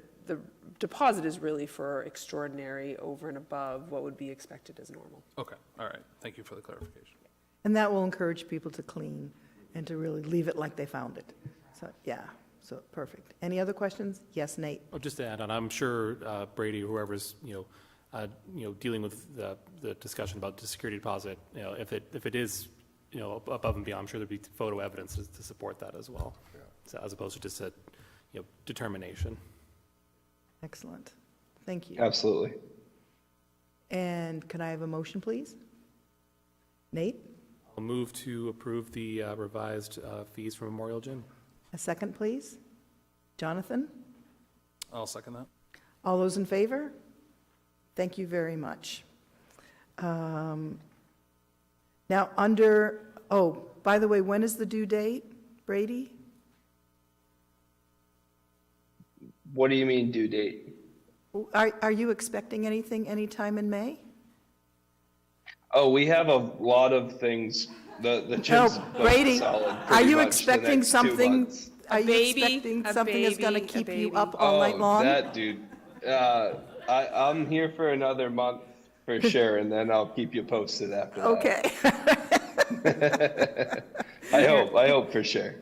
deposit is really for extraordinary over and above what would be expected as normal. Okay, all right. Thank you for the clarification. And that will encourage people to clean and to really leave it like they found it. So, yeah, so perfect. Any other questions? Yes, Nate? Oh, just to add on, I'm sure Brady, whoever's, dealing with the discussion about the security deposit, if it is, above and beyond, I'm sure there'd be photo evidence to support that as well. Yeah. So as opposed to just a, determination. Excellent. Thank you. Absolutely. And can I have a motion, please? Nate? I'll move to approve the revised fees for Memorial Gym. A second, please? Jonathan? I'll second that. All those in favor? Thank you very much. Now, by the way, when is the due date, Brady? What do you mean due date? Are you expecting anything anytime in May? Oh, we have a lot of things. The gym's No, booked Brady, solid are pretty you much the expecting next 2 something? months. Are you baby, expecting a something that's going to baby, a keep you baby. up all night long? That dude. I'm here for another month for sure, and then I'll keep you posted after that. Okay. I hope for sure.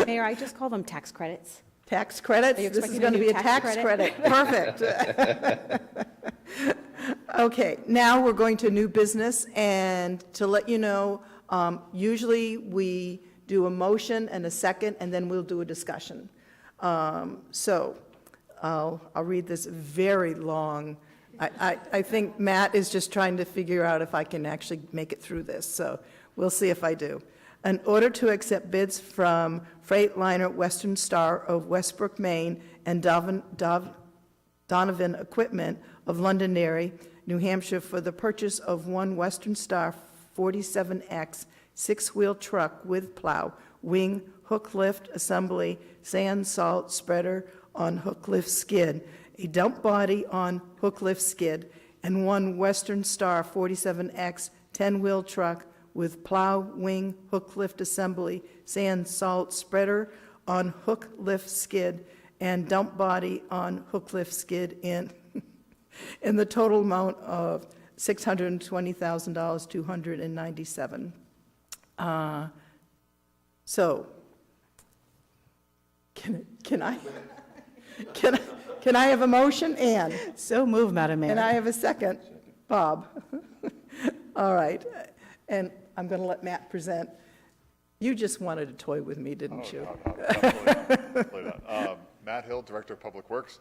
Mayor, I just call them tax credits. Tax credits? Are you This is expecting going a to new be a tax tax credit. Perfect. Okay, now we're going to new business, and to let you know, usually we do a motion and a second, and then we'll do a discussion. So I'll read this very long. I think Matt is just trying to figure out if I can actually make it through this, so we'll see if I do. In order to accept bids from Freightliner Western Star of Westbrook, Maine, and Donovan Equipment of Londonderry, New Hampshire, for the purchase of one Western Star 47X six-wheel truck with plow, wing, hook lift assembly, sand salt spreader on hook lift skid, a dump body on hook lift skid, and one Western Star 47X 10-wheel truck with plow, wing, hook lift assembly, sand salt spreader on hook lift skid, and dump body on hook lift skid in the total amount of $620,297. So, can I have a motion, Ann? So moved, Madam Mayor. And I have a second, Bob. All right, and I'm going to let Matt present. You just wanted to toy with me, didn't you? Definitely not. Matt Hill, Director of Public Works.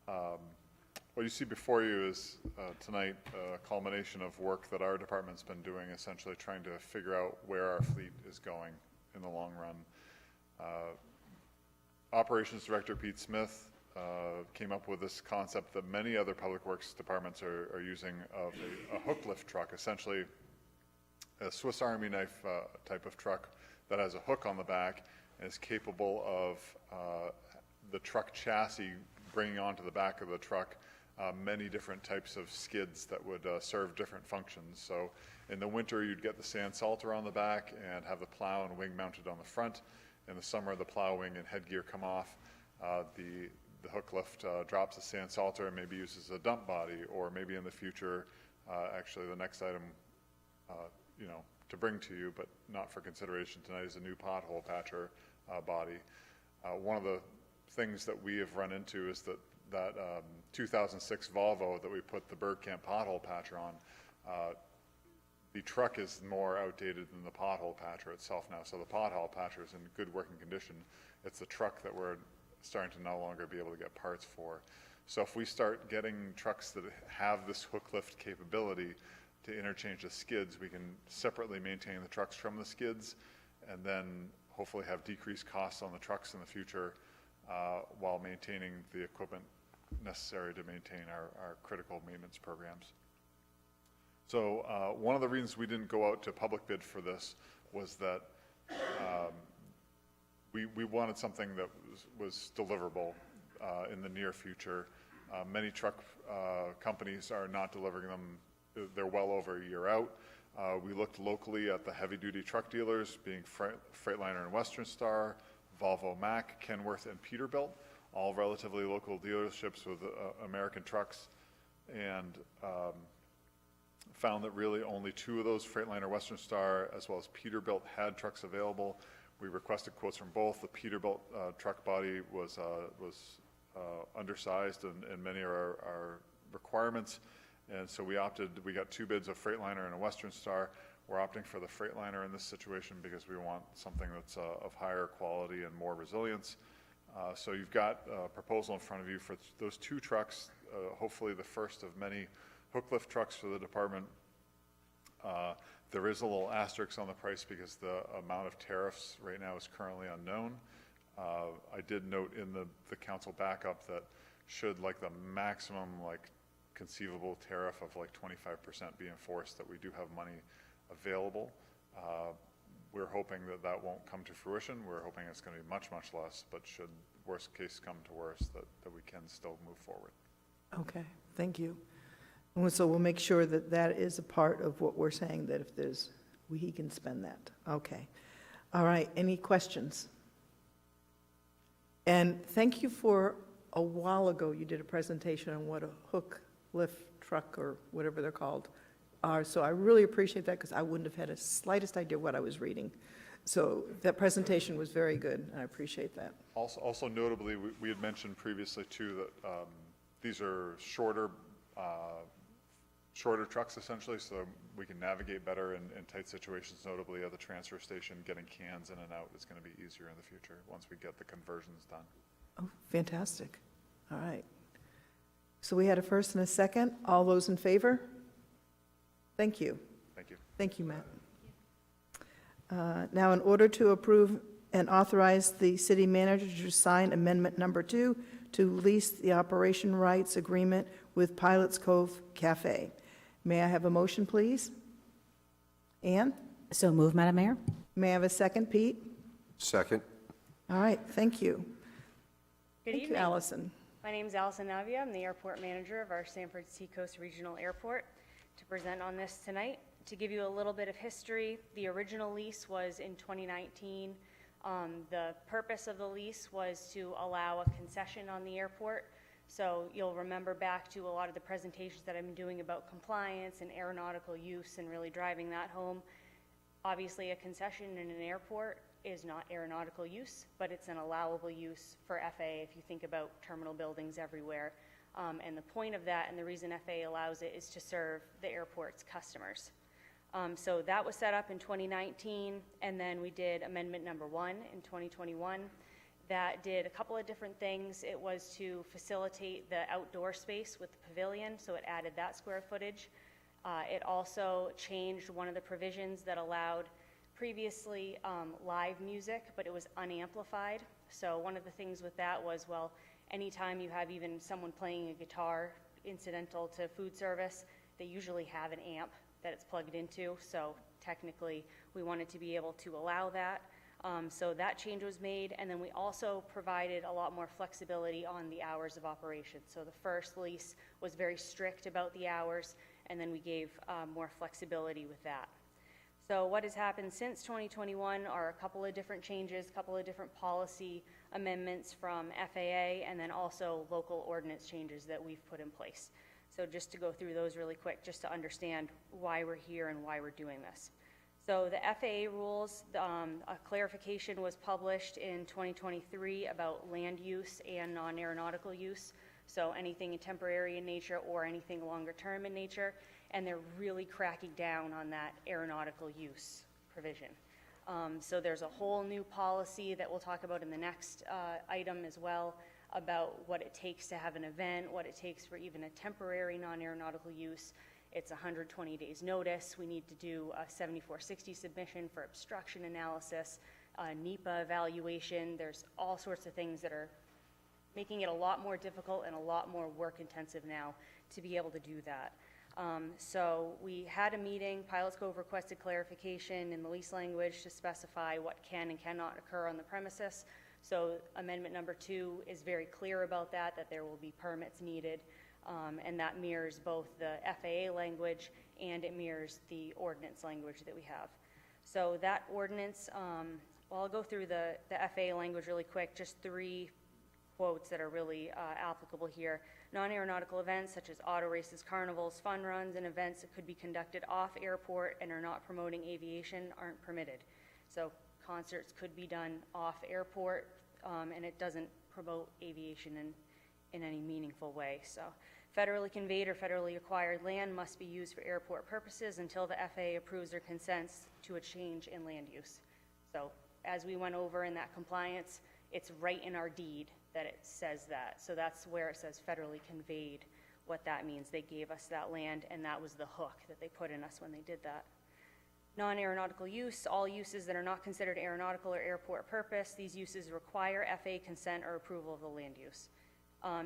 What you see before you is tonight a culmination of work that our department's been doing, essentially trying to figure out where our fleet is going in the long run. Operations Director Pete Smith came up with this concept that many other public works departments are using of a hook lift truck, essentially a Swiss Army knife type of truck that has a hook on the back and is capable of the truck chassis bringing onto the back of the truck many different types of skids that would serve different functions. So in the winter, you'd get the sand salter on the back and have the plow and wing mounted on the front. In the summer, the plow wing and headgear come off. The hook lift drops the sand salter and maybe uses a dump body, or maybe in the future, actually the next item, to bring to you, but not for consideration tonight, is a new pothole patcher body. One of the things that we have run into is that 2006 Volvo that we put the Bergkamp pothole patcher on, the truck is more outdated than the pothole patcher itself now. So the pothole patcher is in good working condition. It's the truck that we're starting to no longer be able to get parts for. So if we start getting trucks that have this hook lift capability to interchange the skids, we can separately maintain the trucks from the skids and then hopefully have decreased costs on the trucks in the future while maintaining the equipment necessary to maintain our critical maintenance programs. So one of the reasons we didn't go out to public bid for this was that we wanted something that was deliverable in the near future. Many truck companies are not delivering them. They're well over a year out. We looked locally at the heavy-duty truck dealers, being Freightliner and Western Star, Volvo Mack, Kenworth, and Peterbilt, all relatively local dealerships with American trucks, and found that really only two of those, Freightliner, Western Star, as well as Peterbilt, had trucks available. We requested quotes from both. The Peterbilt truck body was undersized in many of our requirements, and so we got two bids, a Freightliner and a Western Star. We're opting for the Freightliner in this situation because we want something that's of higher quality and more resilience. So you've got a proposal in front of you for those two trucks, hopefully the first of many hook lift trucks for the department. There is a little asterisk on the price because the amount of tariffs right now is currently unknown. I did note in the council backup that should the maximum conceivable tariff of 25% be enforced, that we do have money available. We're hoping that won't come to fruition. We're hoping it's going to be much, much less, but should worst case come to worst, that we can still move forward. Okay, thank you. And so we'll make sure that is a part of what we're saying, that if he can spend that. Okay. All right, any questions? And thank you for, a while ago, you did a presentation on what a hook lift truck, or whatever they're called, are. So I really appreciate that, because I wouldn't have had a slightest idea what I was reading. So that presentation was very good, and I appreciate that. Also notably, we had mentioned previously too that these are shorter trucks essentially, so we can navigate better in tight situations. Notably at the transfer station, getting cans in and out is going to be easier in the future once we get the conversions done. Oh, fantastic. All right. So we had a first and a second. All those in favor? Thank you. Thank you. Thank you, Matt. Now, in order to approve and authorize the city manager to sign Amendment Number 2 to lease the operation rights agreement with Pilots Cove Cafe. May I have a motion, please? Ann? So moved, Madam Mayor. May I have a second, Pete? Second. All right, thank you. Good Thank evening. you, Allison. My name is Allison Navia. I'm the airport manager of our Sanford Seacoast Regional Airport. To present on this tonight. To give you a little bit of history, the original lease was in 2019. The purpose of the lease was to allow a concession on the airport. So you'll remember back to a lot of the presentations that I've been doing about compliance and aeronautical use and really driving that home. Obviously, a concession in an airport is not aeronautical use, but it's an allowable use for FAA if you think about terminal buildings everywhere. And the point of that and the reason FAA allows it is to serve the airport's customers. So that was set up in 2019, and then we did amendment number 1 in 2021. That did a couple of different things. It was to facilitate the outdoor space with the pavilion, so it added that square footage. It also changed one of the provisions that allowed previously live music, but it was unamplified. So one of the things with that was, well, anytime you have even someone playing a guitar incidental to food service, they usually have an amp that it's plugged into, so technically we wanted to be able to allow that. So that change was made, and then we also provided a lot more flexibility on the hours of operation. So the first lease was very strict about the hours, and then we gave more flexibility with that. So what has happened since 2021 are a couple of different changes, a couple of different policy amendments from FAA, and then also local ordinance changes that we've put in place. So just to go through those really quick, just to understand why we're here and why we're doing this. So the FAA rules, a clarification was published in 2023 about land use and non-aeronautical use. So anything temporary in nature or anything longer term in nature, and they're really cracking down on that aeronautical use provision. So there's a whole new policy that we'll talk about in the next item as well, about what it takes to have an event, what it takes for even a temporary non-aeronautical use. It's 120 days notice. We need to do a 7460 submission for obstruction analysis, NEPA evaluation. There's all sorts of things that are making it a lot more difficult and a lot more work intensive now to be able to do that. So we had a meeting. Pilots Cove requested clarification in the lease language to specify what can and cannot occur on the premises. So amendment number 2 is very clear about that there will be permits needed, and that mirrors both the FAA language and it mirrors the ordinance language that we have. So that ordinance, well, I'll go through the FAA language really quick, just 3 quotes that are really applicable here. Non-aeronautical events such as auto races, carnivals, fun runs, and events that could be conducted off airport and are not promoting aviation aren't permitted. So concerts could be done off airport, and it doesn't promote aviation in any meaningful way. So federally conveyed or federally acquired land must be used for airport purposes until the FAA approves or consents to a change in land use. So as we went over in that compliance, it's right in our deed that it says that. So that's where it says federally conveyed, what that means. They gave us that land, and that was the hook that they put in us when they did that. Non-aeronautical use, all uses that are not considered aeronautical or airport purpose. These uses require FAA consent or approval of the land use.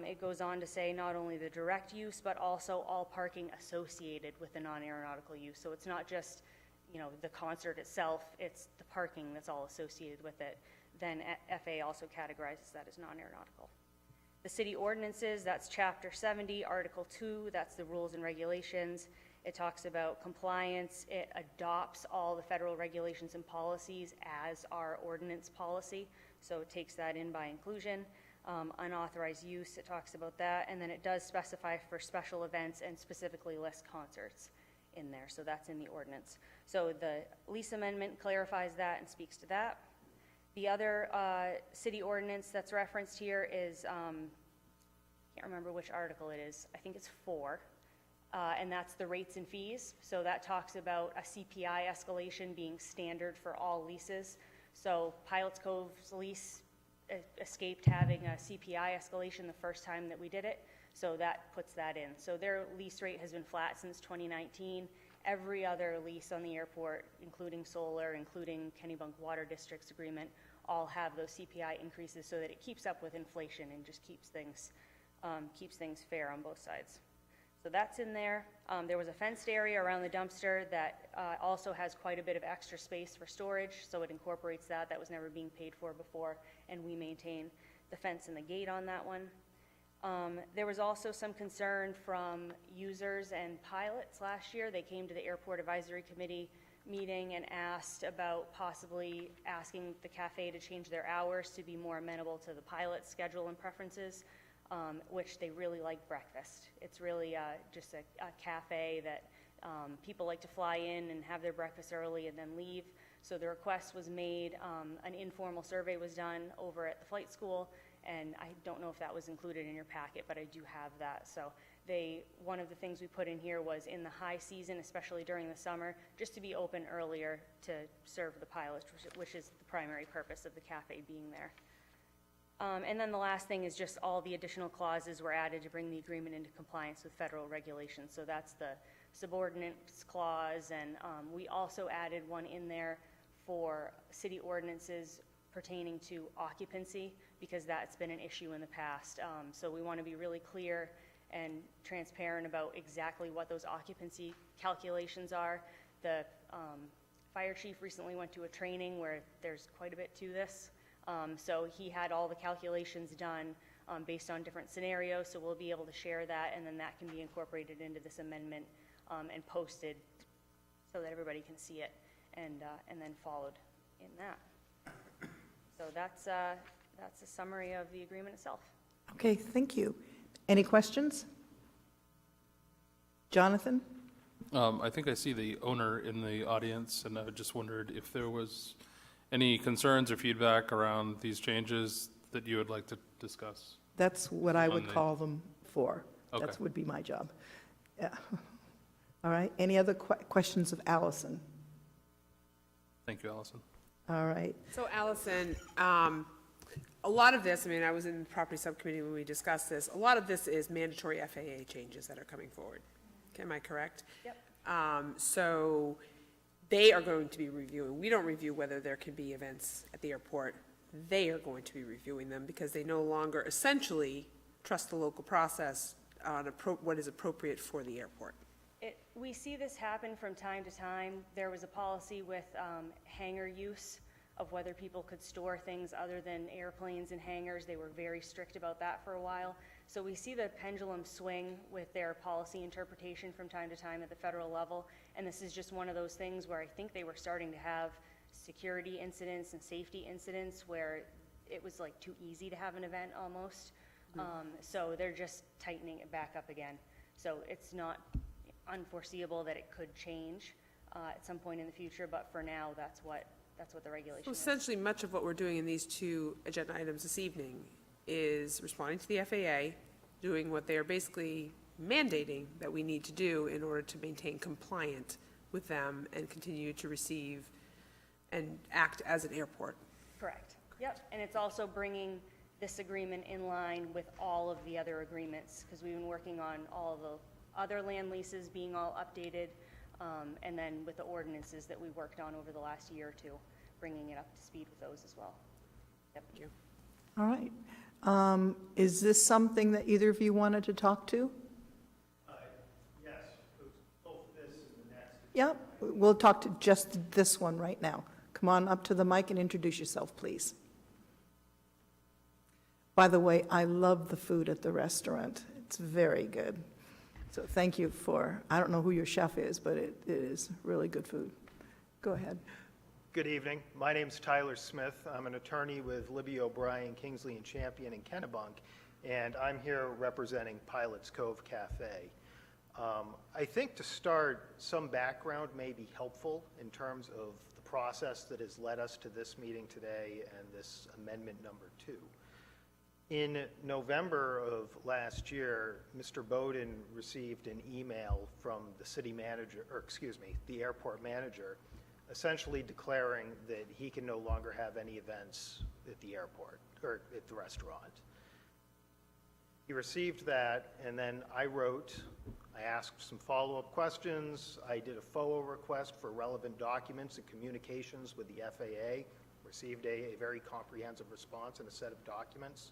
It goes on to say not only the direct use, but also all parking associated with the non-aeronautical use. So it's not just, the concert itself, it's the parking that's all associated with it. Then FAA also categorizes that as non-aeronautical. The city ordinances, that's Chapter 70, Article 2, that's the rules and regulations. It talks about compliance. It adopts all the federal regulations and policies as our ordinance policy, so it takes that in by inclusion. Unauthorized use, it talks about that, and then it does specify for special events and specifically lists concerts in there, so that's in the ordinance. So the lease amendment clarifies that and speaks to that. The other city ordinance that's referenced here is, can't remember which article it is, I think it's 4, and that's the rates and fees. So that talks about a CPI escalation being standard for all leases. So Pilots Cove's lease escaped having a CPI escalation the first time that we did it, so that puts that in. So their lease rate has been flat since 2019. Every other lease on the airport, including solar, including Kennebunk Water District's agreement, all have those CPI increases so that it keeps up with inflation and just keeps things fair on both sides. So that's in there. There was a fenced area around the dumpster that also has quite a bit of extra space for storage, so it incorporates that. That was never being paid for before, and we maintain the fence and the gate on that one. There was also some concern from users and pilots last year. They came to the Airport Advisory Committee meeting and asked about possibly asking the cafe to change their hours to be more amenable to the pilot's schedule and preferences, which they really like breakfast. It's really just a cafe that people like to fly in and have their breakfast early and then leave. So the request was made, an informal survey was done over at the flight school, and I don't know if that was included in your packet, but I do have that. So one of the things we put in here was in the high season, especially during the summer, just to be open earlier to serve the pilots, which is the primary purpose of the cafe being there. And then the last thing is just all the additional clauses were added to bring the agreement into compliance with federal regulations. So that's the subordinates clause, and we also added one in there for city ordinances pertaining to occupancy, because that's been an issue in the past. So we want to be really clear and transparent about exactly what those occupancy calculations are. The fire chief recently went to a training where there's quite a bit to this. So he had all the calculations done based on different scenarios, so we'll be able to share that, and then that can be incorporated into this amendment and posted so that everybody can see it, and then followed in that. So that's a summary of the agreement itself. Okay, thank you. Any questions? Jonathan? I think I see the owner in the audience, and I just wondered if there was any concerns or feedback around these changes that you would like to discuss. That's what I would call them for. Okay. That would be my job. Yeah. All right, any other questions of Allison? Thank you, Allison. All right. So Allison, a lot of this, I mean, I was in the property subcommittee when we discussed this, a lot of this is mandatory FAA changes that are coming forward. Am I correct? Yep. So they are going to be reviewing. We don't review whether there can be events at the airport. They are going to be reviewing them because they no longer essentially trust the local process on what is appropriate for the airport. We see this happen from time to time. There was a policy with hangar use of whether people could store things other than airplanes in hangars. They were very strict about that for a while. So we see the pendulum swing with their policy interpretation from time to time at the federal level. And this is just one of those things where I think they were starting to have security incidents and safety incidents where it was like too easy to have an event almost. So they're just tightening it back up again. So it's not unforeseeable that it could change at some point in the future, but for now, that's what the regulation So is. essentially, much of what we're doing in these two agenda items this evening is responding to the FAA, doing what they are basically mandating that we need to do in order to maintain compliant with them and continue to receive and act as an airport. Correct. Yep, and it's also bringing this agreement in line with all of the other agreements, because we've been working on all of the other land leases being all updated, and then with the ordinances that we worked on over the last year or two, bringing it up to speed with those as well. Yep. Thank you. All right. Is this something that either of you wanted to talk to? Yes, both this and the next. Yep, we'll talk to just this one right now. Come on up to the mic and introduce yourself, please. By the way, I love the food at the restaurant. It's very good. So thank you I don't know who your chef is, but it is really good food. Go ahead. Good evening. My name's Tyler Smith. I'm an attorney with Libby O'Brien, Kingsley and Champion in Kennebunk, and I'm here representing Pilot's Cove Cafe. I think to start, some background may be helpful in terms of the process that has led us to this meeting today and this amendment number 2. In November of last year, Mr. Bowden received an email from the city manager, the airport manager, essentially declaring that he can no longer have any events at the airport or at the restaurant. He received that, and then I asked some follow-up questions. I did a FOA request for relevant documents and communications with the FAA, received a very comprehensive response and a set of documents.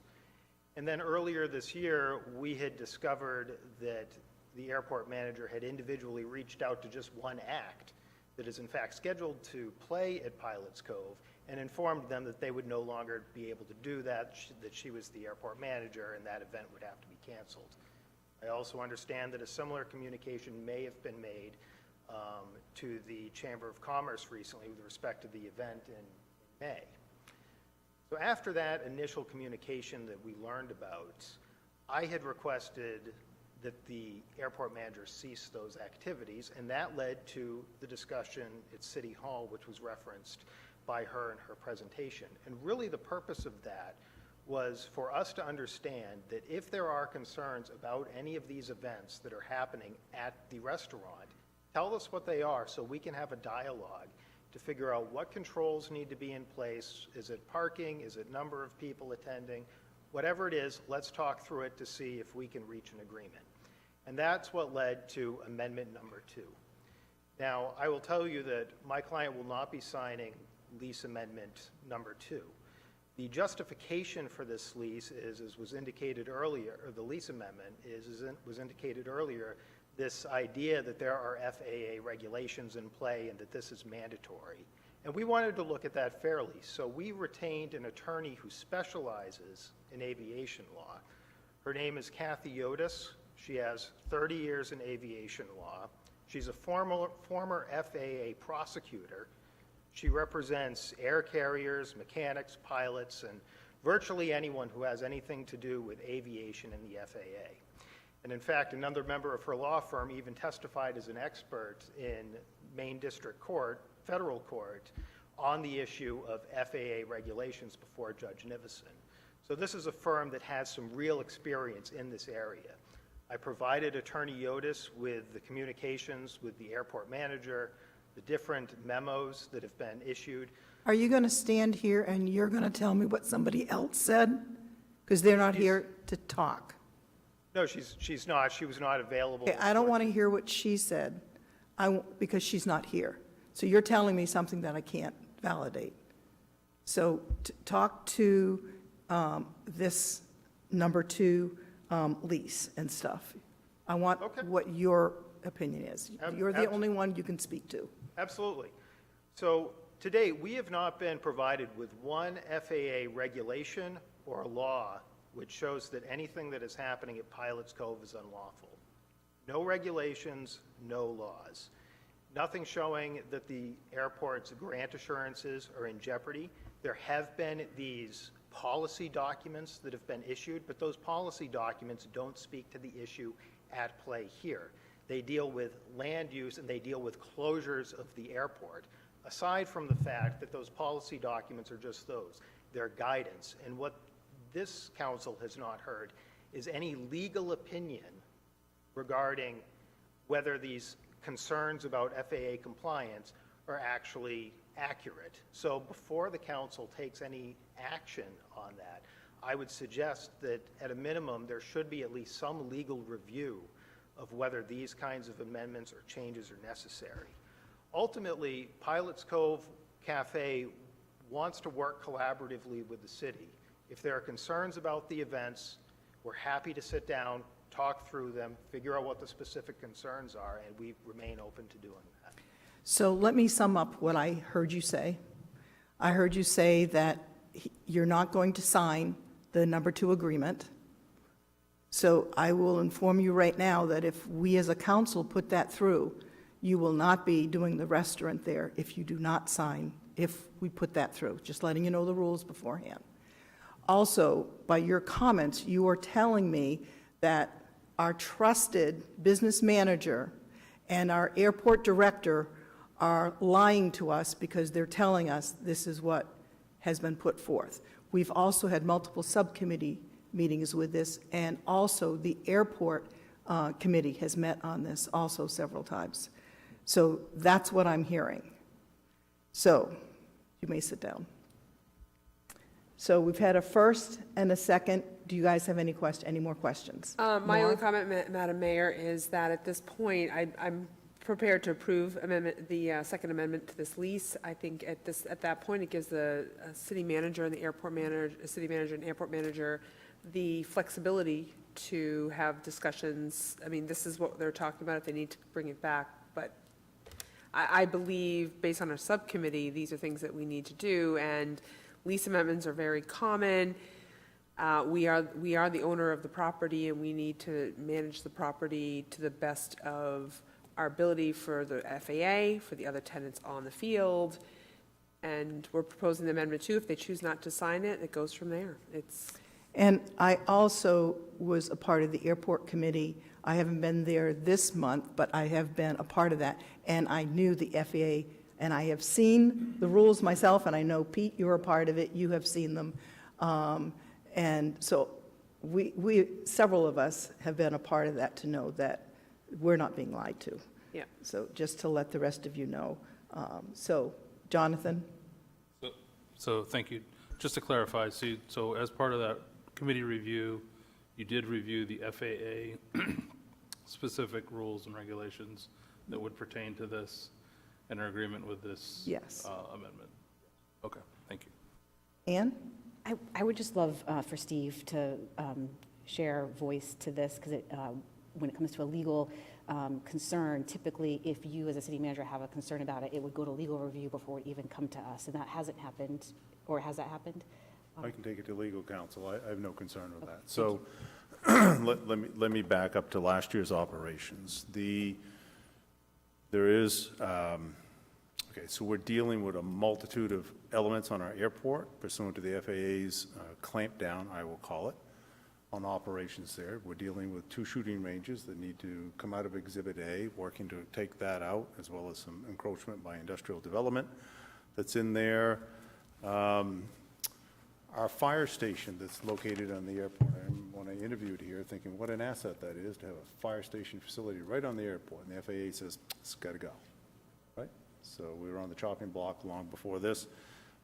And then earlier this year, we had discovered that the airport manager had individually reached out to just one act that is in fact scheduled to play at Pilot's Cove and informed them that they would no longer be able to do that, that she was the airport manager and that event would have to be canceled. I also understand that a similar communication may have been made to the Chamber of Commerce recently with respect to the event in May. So after that initial communication that we learned about, I had requested that the airport manager cease those activities, and that led to the discussion at City Hall, which was referenced by her in her presentation. And really the purpose of that was for us to understand that if there are concerns about any of these events that are happening at the restaurant, tell us what they are so we can have a dialogue to figure out what controls need to be in place. Is it parking? Is it number of people attending? Whatever it is, let's talk through it to see if we can reach an agreement. And that's what led to amendment number 2. Now, I will tell you that my client will not be signing lease amendment number 2. The justification for this lease is, as was indicated earlier, or the lease amendment was indicated earlier, this idea that there are FAA regulations in play and that this is mandatory. And we wanted to look at that fairly, so we retained an attorney who specializes in aviation law. Her name is Kathy Yotis. She has 30 years in aviation law. She's a former FAA prosecutor. She represents air carriers, mechanics, pilots, and virtually anyone who has anything to do with aviation in the FAA. And in fact, another member of her law firm even testified as an expert in Maine District Court, federal court, on the issue of FAA regulations before Judge Nivison. So this is a firm that has some real experience in this area. I provided Attorney Yotis with the communications with the airport manager, the different memos that have been issued. Are you going to stand here and you're going to tell me what somebody else said? Because they're not here to talk. No, she's not. She was not available. Okay, I don't want to hear what she said because she's not here. So you're telling me something that I can't validate. So talk to this number 2 lease and stuff. I want what your opinion is. You're the only one you can speak to. Absolutely. So to date, we have not been provided with one FAA regulation or law which shows that anything that is happening at Pilots Cove is unlawful. No regulations, no laws. Nothing showing that the airport's grant assurances are in jeopardy. There have been these policy documents that have been issued, but those policy documents don't speak to the issue at play here. They deal with land use and they deal with closures of the airport, aside from the fact that those policy documents are just those. They're guidance. And what this council has not heard is any legal opinion regarding whether these concerns about FAA compliance are actually accurate. So before the council takes any action on that, I would suggest that at a minimum there should be at least some legal review of whether these kinds of amendments or changes are necessary. Ultimately, Pilots Cove Cafe wants to work collaboratively with the city. If there are concerns about the events, we're happy to sit down, talk through them, figure out what the specific concerns are, and we remain open to doing that. So let me sum up what I heard you say. I heard you say that you're not going to sign the number 2 agreement. So I will inform you right now that if we as a council put that through, you will not be doing the restaurant there if you do not sign, if we put that through. Just letting you know the rules beforehand. Also, by your comments, you are telling me that our trusted business manager and our airport director are lying to us because they're telling us this is what has been put forth. We've also had multiple subcommittee meetings with this, and also the airport committee has met on this also several times. So that's what I'm hearing. So you may sit down. So we've had a first and a second. Do you guys have any more questions? My only comment, Madam Mayor, is that at this point, I'm prepared to approve the second amendment to this lease. I think at that point, it gives the city manager and the airport manager, the flexibility to have discussions. I mean, this is what they're talking about if they need to bring it back, but I believe, based on our subcommittee, these are things that we need to do, and lease amendments are very common. We are the owner of the property, and we need to manage the property to the best of our ability for the FAA, for the other tenants on the field, and we're proposing the amendment too. If they choose not to sign it, it goes from there. And I also was a part of the airport committee. I haven't been there this month, but I have been a part of that, and I knew the FAA, and I have seen the rules myself, and I know, Pete, you're a part of it, you have seen them. And so several of us have been a part of that to know that we're not being lied to. Yeah. So just to let the rest of you know. So, Jonathan? So thank you. Just to clarify, so as part of that committee review, you did review the FAA specific rules and regulations that would pertain to this and are in agreement with this Yes. amendment? Okay, thank you. Ann? I would just love for Steve to share voice to this, because when it comes to a legal concern, typically if you as a city manager have a concern about it, it would go to legal review before it even come to us, and that hasn't happened, or has that happened? I can take it to legal counsel. I have no concern with that. So let me back up to last year's operations. There is, okay, so we're dealing with a multitude of elements on our airport pursuant to the FAA's clampdown, I will call it, on operations there. We're dealing with 2 shooting ranges that need to come out of Exhibit A, working to take that out, as well as some encroachment by industrial development that's in there. Our fire station that's located on the airport, when I interviewed here, thinking what an asset that is to have a fire station facility right on the airport, and the FAA says, it's got to go, right? So we were on the chopping block long before this.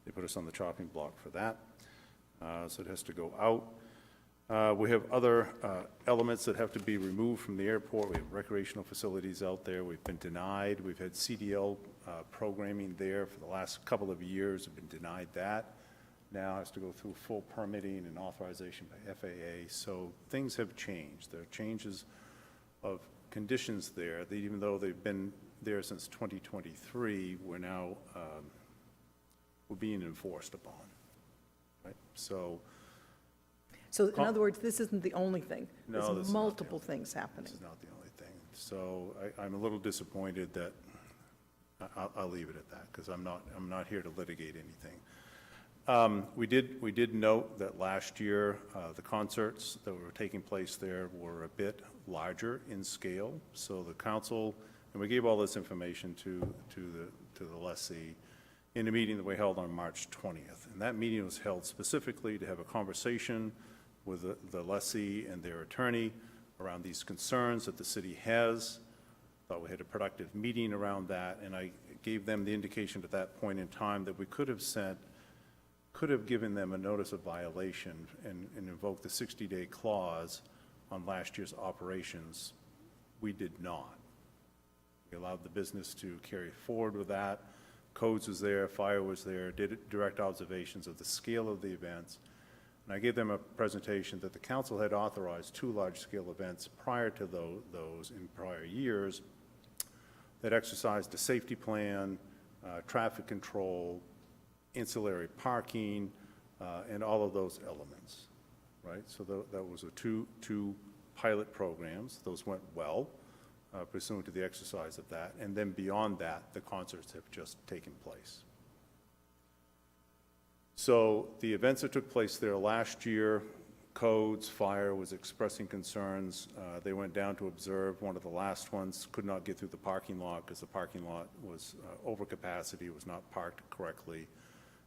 They put us on the chopping block for that. So it has to go out. We have other elements that have to be removed from the airport. We have recreational facilities out there. We've been denied. We've had CDL programming there for the last couple of years. We've been denied that. Now has to go through full permitting and authorization by FAA. So things have changed. There are changes of conditions there that, even though they've been there since 2023, we're now we're being enforced upon, right? So in other words, this isn't the only thing. No, this There's is not the multiple only things happening. This is not the only thing. So I'm a little disappointed that, I'll leave it at that, because I'm not here to litigate anything. We did note that last year, the concerts that were taking place there were a bit larger in scale. So the council, and we gave all this information to the lessee in a meeting that we held on March 20th. And that meeting was held specifically to have a conversation with the lessee and their attorney around these concerns that the city has. Thought we had a productive meeting around that, and I gave them the indication at that point in time that we could have given them a notice of violation and invoked the 60-day clause on last year's operations. We did not. We allowed the business to carry forward with that. Codes was there, fire was there, did direct observations of the scale of the events. And I gave them a presentation that the council had authorized 2 large-scale events prior to those in prior years that exercised a safety plan, traffic control, ancillary parking, and all of those elements, right? So that was a two pilot programs. Those went well pursuant to the exercise of that. And then beyond that, the concerts have just taken place. So the events that took place there last year, codes, fire was expressing concerns. They went down to observe. One of the last ones could not get through the parking lot because the parking lot was over capacity. It was not parked correctly.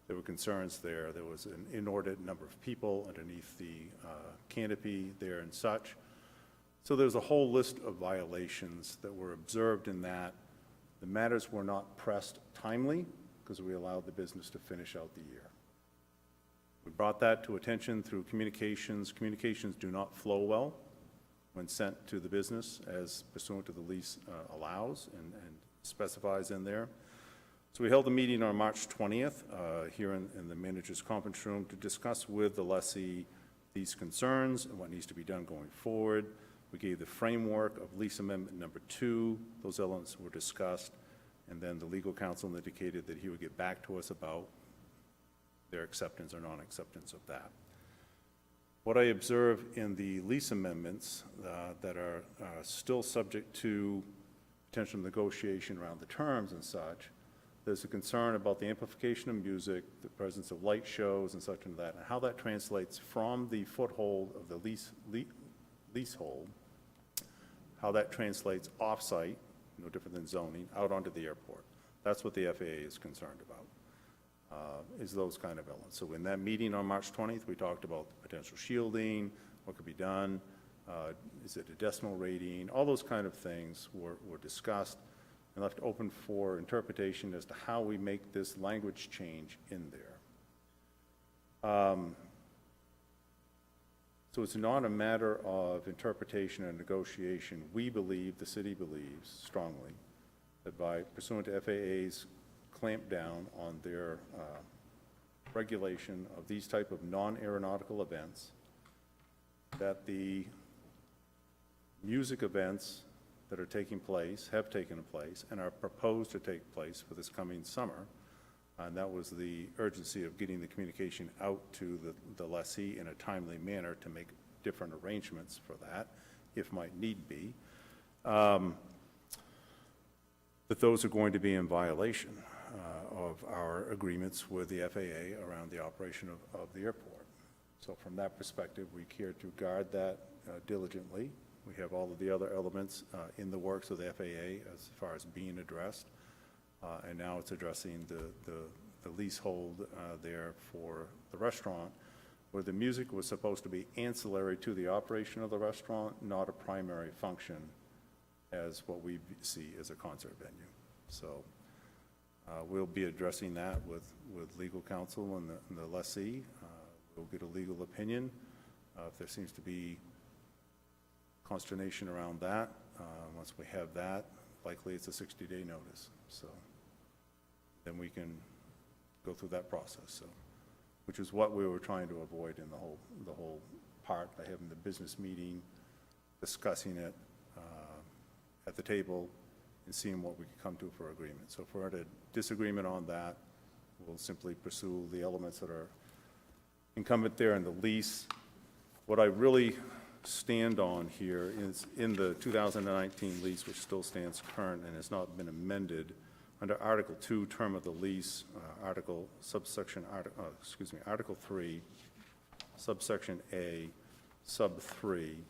There were concerns there. There was an inordinate number of people underneath the canopy there and such. So there's a whole list of violations that were observed in that. The matters were not pressed timely because we allowed the business to finish out the year. We brought that to attention through communications. Communications do not flow well when sent to the business as pursuant to the lease allows and specifies in there. So we held a meeting on March 20th here in the manager's conference room to discuss with the lessee these concerns and what needs to be done going forward. We gave the framework of lease amendment number 2. Those elements were discussed. And then the legal counsel indicated that he would get back to us about their acceptance or non-acceptance of that. What I observe in the lease amendments that are still subject to potential negotiation around the terms and such, there's a concern about the amplification of music, the presence of light shows and such and that, and how that translates from the foothold of the leasehold, how that translates off-site, no different than zoning, out onto the airport. That's what the FAA is concerned about, is those kind of elements. So in that meeting on March 20th, we talked about potential shielding, what could be done, is it a decimal rating, all those kind of things were discussed and left open for interpretation as to how we make this language change in there. So it's not a matter of interpretation and negotiation. We believe, the city believes strongly, that by pursuant to FAA's clamp down on their regulation of these type of non-aeronautical events, that the music events that are taking place, have taken place, and are proposed to take place for this coming summer, and that was the urgency of getting the communication out to the lessee in a timely manner to make different arrangements for that, if might need be, that those are going to be in violation of our agreements with the FAA around the operation of the airport. So from that perspective, we care to guard that diligently. We have all of the other elements in the works of the FAA as far as being addressed, and now it's addressing the leasehold there for the restaurant, where the music was supposed to be ancillary to the operation of the restaurant, not a primary function as what we see as a concert venue. So we'll be addressing that with legal counsel and the lessee. We'll get a legal opinion. If there seems to be consternation around that, once we have that, likely it's a 60-day notice. So then we can go through that process. So, which is what we were trying to avoid in the whole part, by having the business meeting, discussing it at the table, and seeing what we could come to for agreement. So if we're at a disagreement on that, we'll simply pursue the elements that are incumbent there in the lease. What I really stand on here is in the 2019 lease, which still stands current and has not been amended, under Article 2, term of the lease, Article 3, subsection A, sub 3,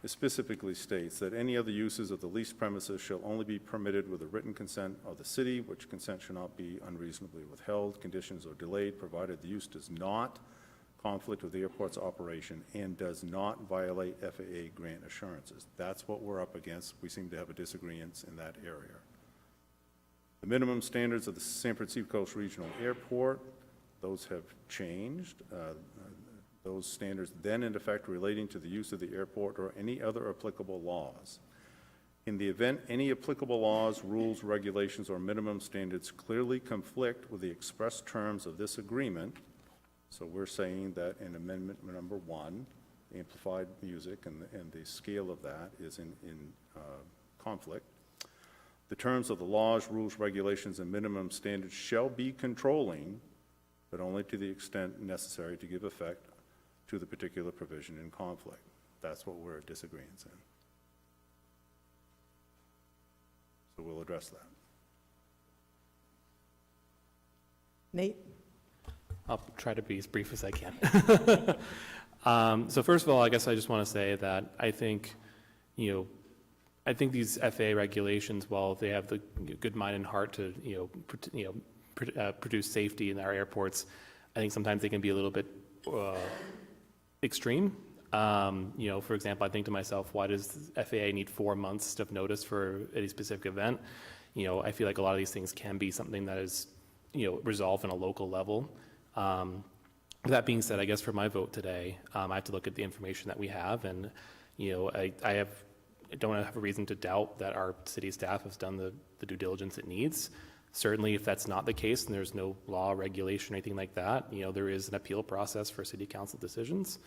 it specifically states that any other uses of the leased premises shall only be permitted with the written consent of the city, which consent shall not be unreasonably withheld, conditions or delayed, provided the use does not conflict with the airport's operation and does not violate FAA grant assurances. That's what we're up against. We seem to have a disagreement in that area. The minimum standards of the San Francisco Coast Regional Airport, those have changed. Those standards then in effect relating to the use of the airport or any other applicable laws. In the event any applicable laws, rules, regulations, or minimum standards clearly conflict with the express terms of this agreement, so we're saying that in amendment number 1, amplified music and the scale of that is in conflict, the terms of the laws, rules, regulations, and minimum standards shall be controlling, but only to the extent necessary to give effect to the particular provision in conflict. That's what we're disagreeing in. So we'll address that. Nate? I'll try to be as brief as I can. So first of all, I guess I just want to say that I think these FAA regulations, while they have the good mind and heart to produce safety in our airports, I think sometimes they can be a little bit extreme. For example, I think to myself, why does FAA need 4 months of notice for any specific event? I feel like a lot of these things can be something that is, resolved on a local level. That being said, I guess for my vote today, I have to look at the information that we have, and I don't have a reason to doubt that our city staff has done the due diligence it needs. Certainly, if that's not the case and there's no law, regulation, or anything like that, there is an appeal process for city council decisions.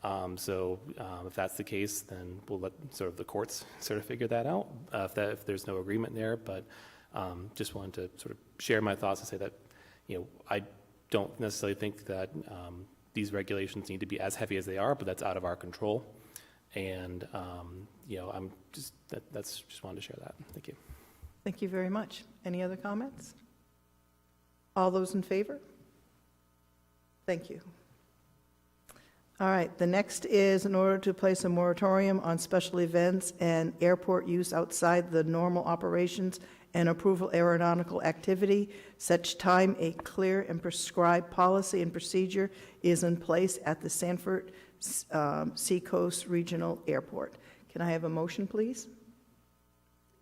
If that's the case, then we'll let sort of the courts sort of figure that out if there's no agreement there. But just wanted to sort of share my thoughts and say that, I don't necessarily think that these regulations need to be as heavy as they are, but that's out of our control. And, I'm just, that's just wanted to share that. Thank you. Thank you very much. Any other comments? All those in favor? Thank you. All right, the next is in order to place a moratorium on special events and airport use outside the normal operations and approval aeronautical activity, such time a clear and prescribed policy and procedure is in place at the Sanford Seacoast Regional Airport. Can I have a motion, please?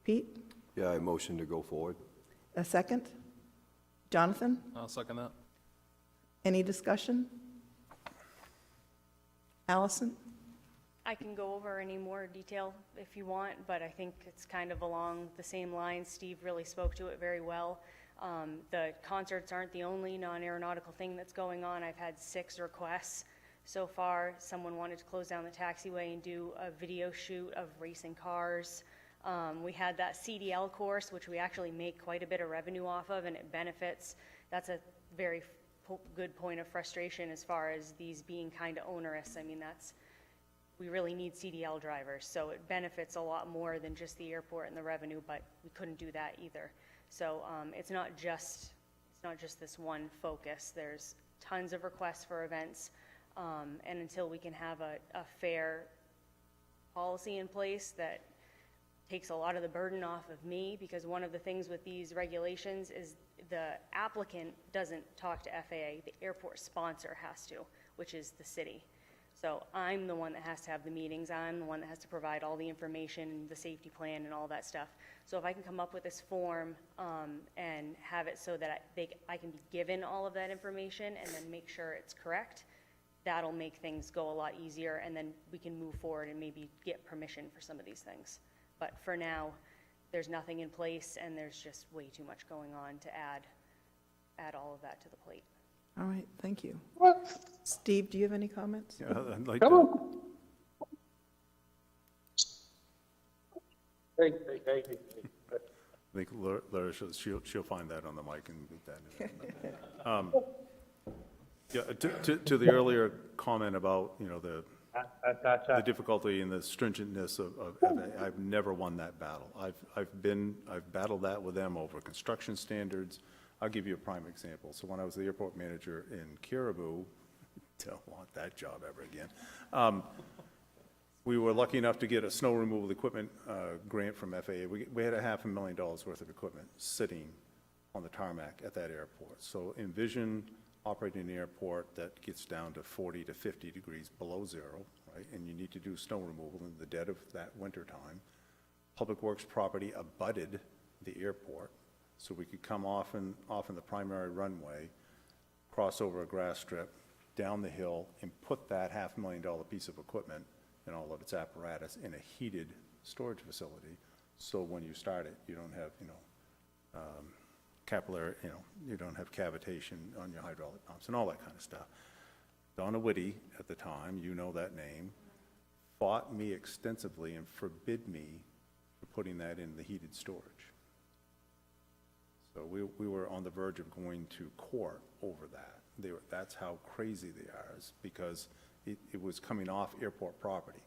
Pete? Yeah, I motion to go forward. A second? Jonathan? I'll second that. Any discussion? Allison? I can go over any more detail if you want, but I think it's kind of along the same lines. Steve really spoke to it very well. The concerts aren't the only non-aeronautical thing that's going on. I've had 6 requests so far. Someone wanted to close down the taxiway and do a video shoot of racing cars. We had that CDL course, which we actually make quite a bit of revenue off of, and it benefits. That's a very good point of frustration as far as these being kind of onerous. I mean, we really need CDL drivers, so it benefits a lot more than just the airport and the revenue, but we couldn't do that either. So it's not just this one focus. There's tons of requests for events, and until we can have a fair policy in place that takes a lot of the burden off of me, because one of the things with these regulations is the applicant doesn't talk to FAA, the airport sponsor has to, which is the city. So I'm the one that has to have the meetings, I'm the one that has to provide all the information, the safety plan and all that stuff. So if I can come up with this form and have it so that I can be given all of that information and then make sure it's correct, that'll make things go a lot easier, and then we can move forward and maybe get permission for some of these things. But for now, there's nothing in place, and there's just way too much going on to add all of that to the plate. All right, thank you. Steve, do you have any comments? Yeah, I'd like to. I think Laura, she'll find that on the mic and get that in. Yeah, to the earlier comment about, the difficulty and the stringentness of FAA, I've never won that battle. I've battled that with them over construction standards. I'll give you a prime example. So when I was the airport manager in Caribou, don't want that job ever again. We were lucky enough to get a snow removal equipment grant from FAA. We had $500,000 worth of equipment sitting on the tarmac at that airport. So envision operating an airport that gets down to 40 to 50 degrees below zero, right? And you need to do snow removal in the dead of that winter time. Public Works property abutted the airport, so we could come off in the primary runway, cross over a grass strip, down the hill, and put that $500,000 piece of equipment and all of its apparatus in a heated storage facility. So when you start it, you don't have, capillary, you don't have cavitation on your hydraulic pumps and all that kind of stuff. Donna Whitty, at the time, you know that name, fought me extensively and forbid me from putting that in the heated storage. So we were on the verge of going to court over that. That's how crazy they are, is because it was coming off airport property.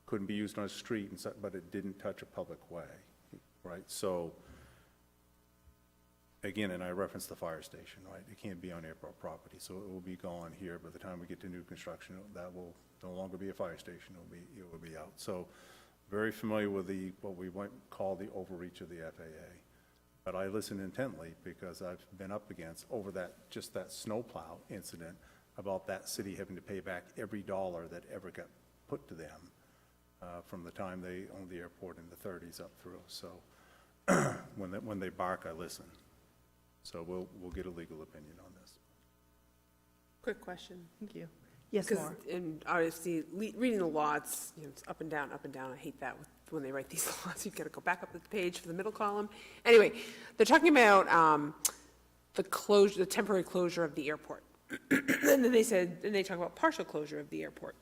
Couldn't be used on a street, but it didn't touch a public way, right? So, again, and I referenced the fire station, right? It can't be on airport property, so it will be gone here. By the time we get to new construction, that will no longer be a fire station. It will be out. So, very familiar with what we might call the overreach of the FAA. But I listen intently because I've been up against over that snowplow incident about that city having to pay back every dollar that ever got put to them from the time they owned the airport in the 30s up through. So when they bark, I listen. So we'll get a legal opinion on this. Quick question. Thank you. Yes, Because, Laura. and obviously, reading the law, it's up and down, up and down. I hate that when they write these laws. You've got to go back up the page for the middle column. Anyway, they're talking about the temporary closure of the airport. And then they talk about partial closure of the airport.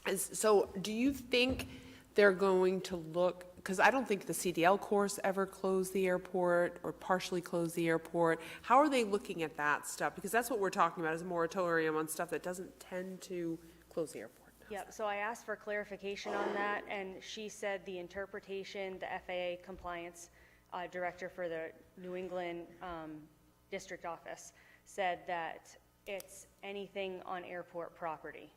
And so do you think they're going to look because I don't think the CDL course ever closed the airport or partially closed the airport. How are they looking at that stuff? Because that's what we're talking about, is a moratorium on stuff that doesn't tend to close the airport. Yep, so I asked for clarification on that, and she said the interpretation, the FAA compliance director for the New England district office said that it's anything on airport property.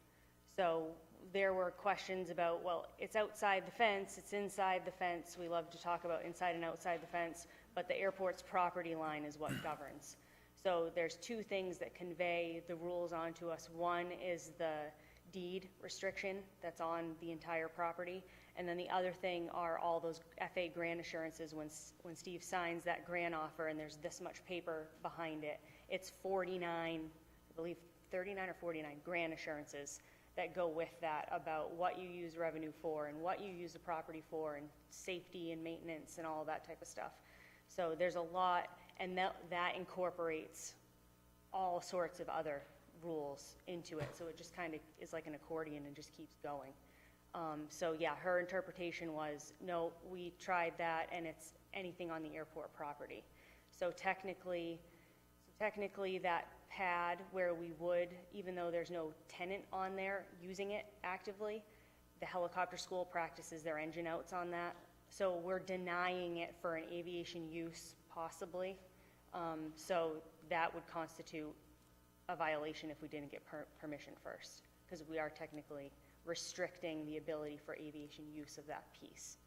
So there were questions about, well, it's outside the fence, it's inside the fence. We love to talk about inside and outside the fence, but the airport's property line is what governs. So there's two things that convey the rules onto us. One is the deed restriction that's on the entire property, and then the other thing are all those FA grant assurances. When Steve signs that grant offer and there's this much paper behind it, it's 49, I believe 39 or 49 grant assurances that go with that about what you use revenue for and what you use the property for and safety and maintenance and all that type of stuff. So there's a lot, and that incorporates all sorts of other rules into it. So it just kind of is like an accordion and just keeps going. So yeah, her interpretation was, no, we tried that and it's anything on the airport property. So technically that pad where we would, even though there's no tenant on there using it actively, the helicopter school practices their engine outs on that. So we're denying it for an aviation use possibly. So that would constitute a violation if we didn't get permission first, because we are technically restricting the ability for aviation use of that piece.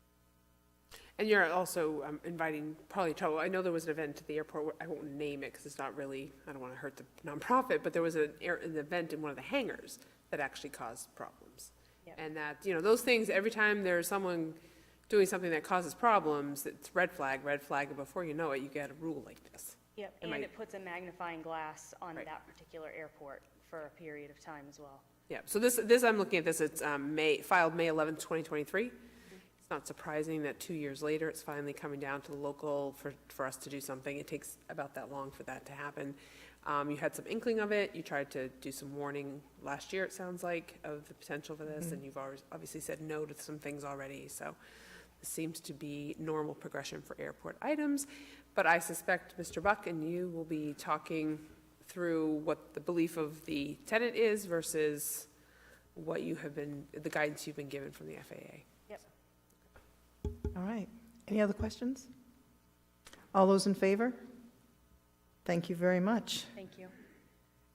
And you're also inviting probably trouble. I know there was an event at the airport, where I won't name it because it's not really, I don't want to hurt the nonprofit, but there was an event in one of the hangars that actually caused problems. Yep. And that, those things, every time there's someone doing something that causes problems, it's red flag, and before you know it, you get a rule like this. Yep, and it puts a magnifying glass on that particular airport for a period of time as well. Yeah, so this I'm looking at this, it's filed May 11th, 2023. It's not surprising that 2 years later, it's finally coming down to the local for us to do something. It takes about that long for that to happen. You had some inkling of it. You tried to do some warning last year, it sounds like, of the potential for this, and you've obviously said no to some things already. So this seems to be normal progression for airport items. But I suspect Mr. Buck and you will be talking through what the belief of the tenant is versus what you have been, the guidance you've been given from the FAA. Yep. All right. Any other questions? All those in favor? Thank you very much. Thank you.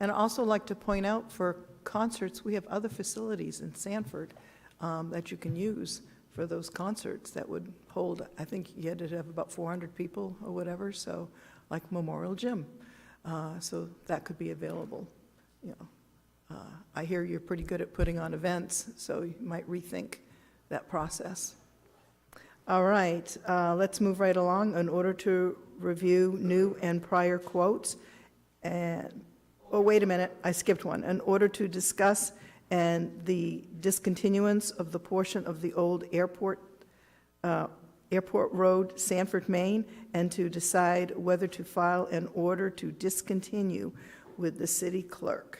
And I'd also like to point out, for concerts, we have other facilities in Sanford that you can use for those concerts that would hold, I think you had to have about 400 people or whatever, so like Memorial Gym. So that could be available. I hear you're pretty good at putting on events, so you might rethink that process. All right, let's move right along. In order to review new and prior quotes, and, oh, wait a minute, I skipped one. In order to discuss and the discontinuance of the portion of the old airport Road, Sanford, Maine, and to decide whether to file an order to discontinue with the city clerk.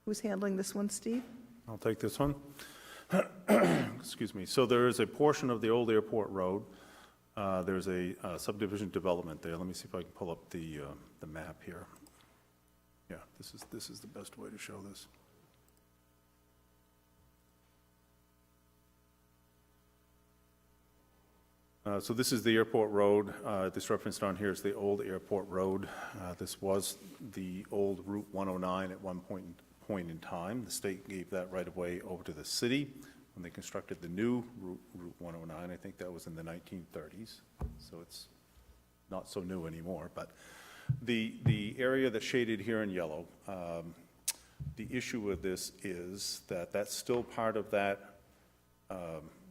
Who's handling this one, Steve? I'll take this one. Excuse me. So there is a portion of the old airport road. There's a subdivision development there. Let me see if I can pull up the map here. Yeah, this is the best way to show this. So this is the airport road. This referenced on here is the old airport road. This was the old Route 109 at one point in time. The state gave that right of way over to the city when they constructed the new Route 109. I think that was in the 1930s, so it's not so new anymore. But the area that's shaded here in yellow, the issue with this is that that's still part of that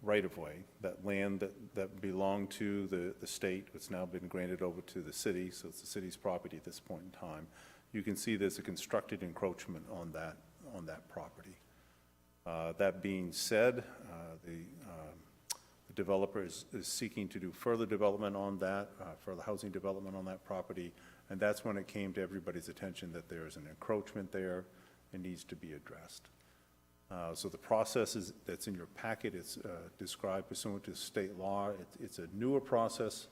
right-of-way, that land that belonged to the state. It's now been granted over to the city, so it's the city's property at this point in time. You can see there's a constructed encroachment on that property. That being said, the developer is seeking to do further development on that, further housing development on that property, and that's when it came to everybody's attention that there's an encroachment there and needs to be addressed. So the process that's in your packet, it's described pursuant to state law. It's a newer process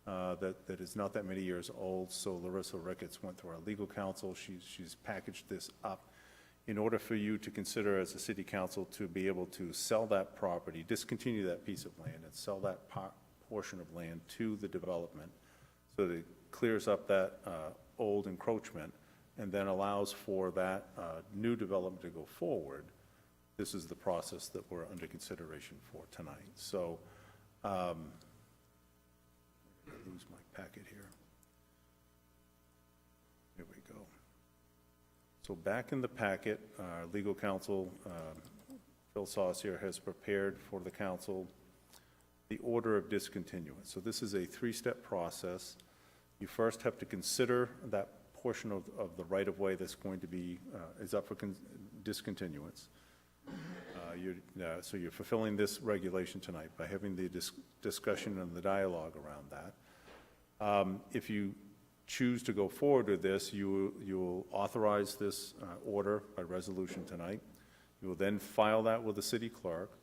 that is not that many years old, so Larissa Ricketts went through our legal counsel. She's packaged this up in order for you to consider as a city council to be able to sell that property, discontinue that piece of land, and sell that portion of land to the development, so that it clears up that old encroachment and then allows for that new development to go forward. This is the process that we're under consideration for tonight. So, I lose my packet here. Here we go. So back in the packet, our legal counsel, Phil Saucier, has prepared for the council the order of discontinuance. So this is a three-step process. You first have to consider that portion of the right-of-way that's going to be, is up for discontinuance. So you're fulfilling this regulation tonight by having the discussion and the dialogue around that. If you choose to go forward with this, you will authorize this order by resolution tonight. You will then file that with the city clerk.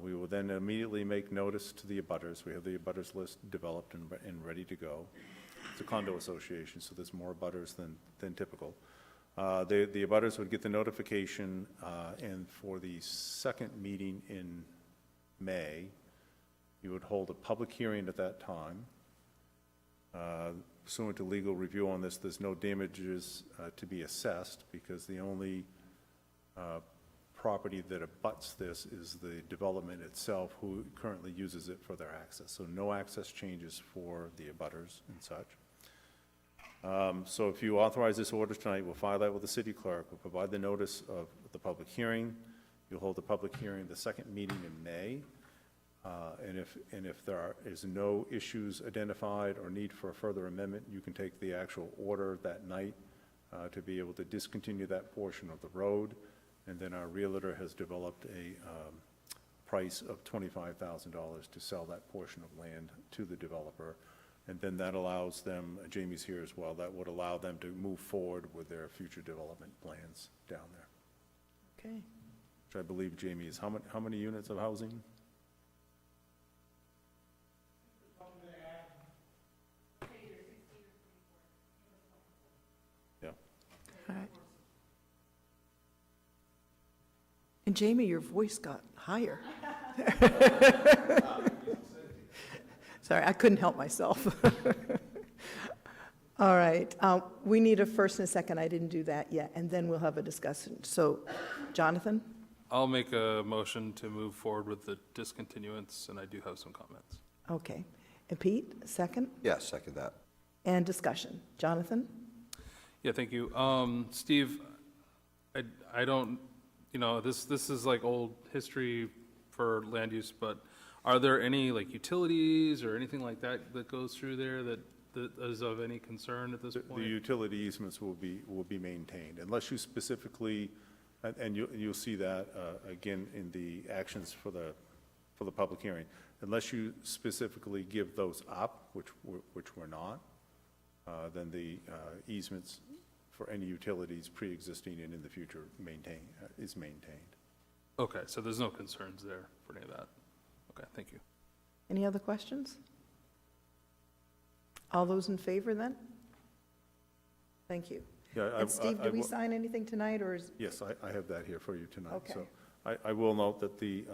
We will then immediately make notice to the abutters. We have the abutters list developed and ready to go. It's a condo association, so there's more abutters than typical. The abutters would get the notification, and for the second meeting in May, you would hold a public hearing at that time. Pursuant to legal review on this, there's no damages to be assessed, because the only property that abuts this is the development itself, who currently uses it for their access. So no access changes for the abutters and such. So if you authorize this order tonight, we'll file that with the city clerk. We'll provide the notice of the public hearing. You'll hold the public hearing the second meeting in May. And if there is no issues identified or need for a further amendment, you can take the actual order that night to be able to discontinue that portion of the road. And then our realtor has developed a price of $25,000 to sell that portion of land to the developer. And then that allows them, Jamie's here as well, that would allow them to move forward with their future development plans down there. Okay. Which I believe, Jamie, is how many units of housing? Yeah. All right. And Jamie, your voice got higher. Sorry, I couldn't help myself. All right, we need a first and a second. I didn't do that yet, and then we'll have a discussion. So, Jonathan? I'll make a motion to move forward with the discontinuance, and I do have some comments. Okay. And Pete, second? Yes, second that. And discussion. Jonathan? Yeah, thank you. Steve, I don't, this is like old history for land use, but are there any like utilities or anything like that that goes through there that is of any concern at this point? The utility easements will be maintained unless you specifically, and you'll see that again in the actions for the public hearing, unless you specifically give those up, which we're not, then the easements for any utilities pre-existing and in the future is maintained. Okay, so there's no concerns there for any of that. Okay, thank you. Any other questions? All those in favor, then? Thank you. Yeah, And Steve, do we sign anything tonight, or is? Yes, I have that here for you tonight. Okay. So I will note that the